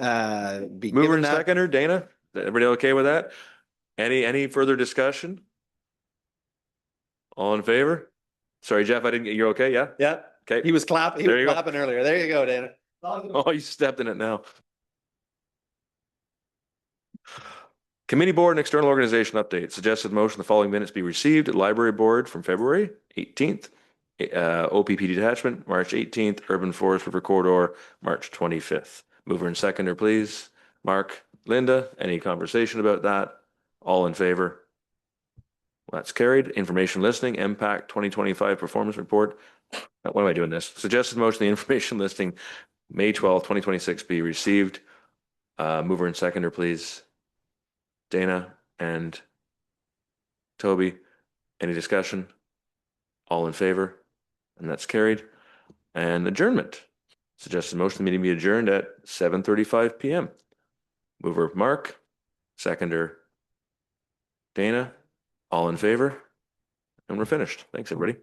be Mover and given that. seconder, Dana. Everybody okay with that? Any further discussion? All in favor? Sorry, Jeff, I didn't get. You're okay? Yeah. Yeah. Okay. He was clapping. He was clapping earlier. There you go, Dana. Oh, you stepped in it now. Committee board and external organization update. Suggested motion: the following minutes be received. Library board from February 18th. OPP detachment March 18th. Urban Forest River Corridor March 25th. Mover and seconder, please. Mark, Linda. Any conversation about that? All in favor? That's carried. Information listening, impact 2025 performance report. What am I doing this? Suggested motion, the information listing, May 12th, 2026 be received. Mover and seconder, please. Dana and Toby. Any discussion? All in favor? And that's carried. And adjournment. Suggested motion, the meeting be adjourned at 7:35 p.m. Mover Mark, seconder Dana, all in favor? And we're finished. Thanks, everybody.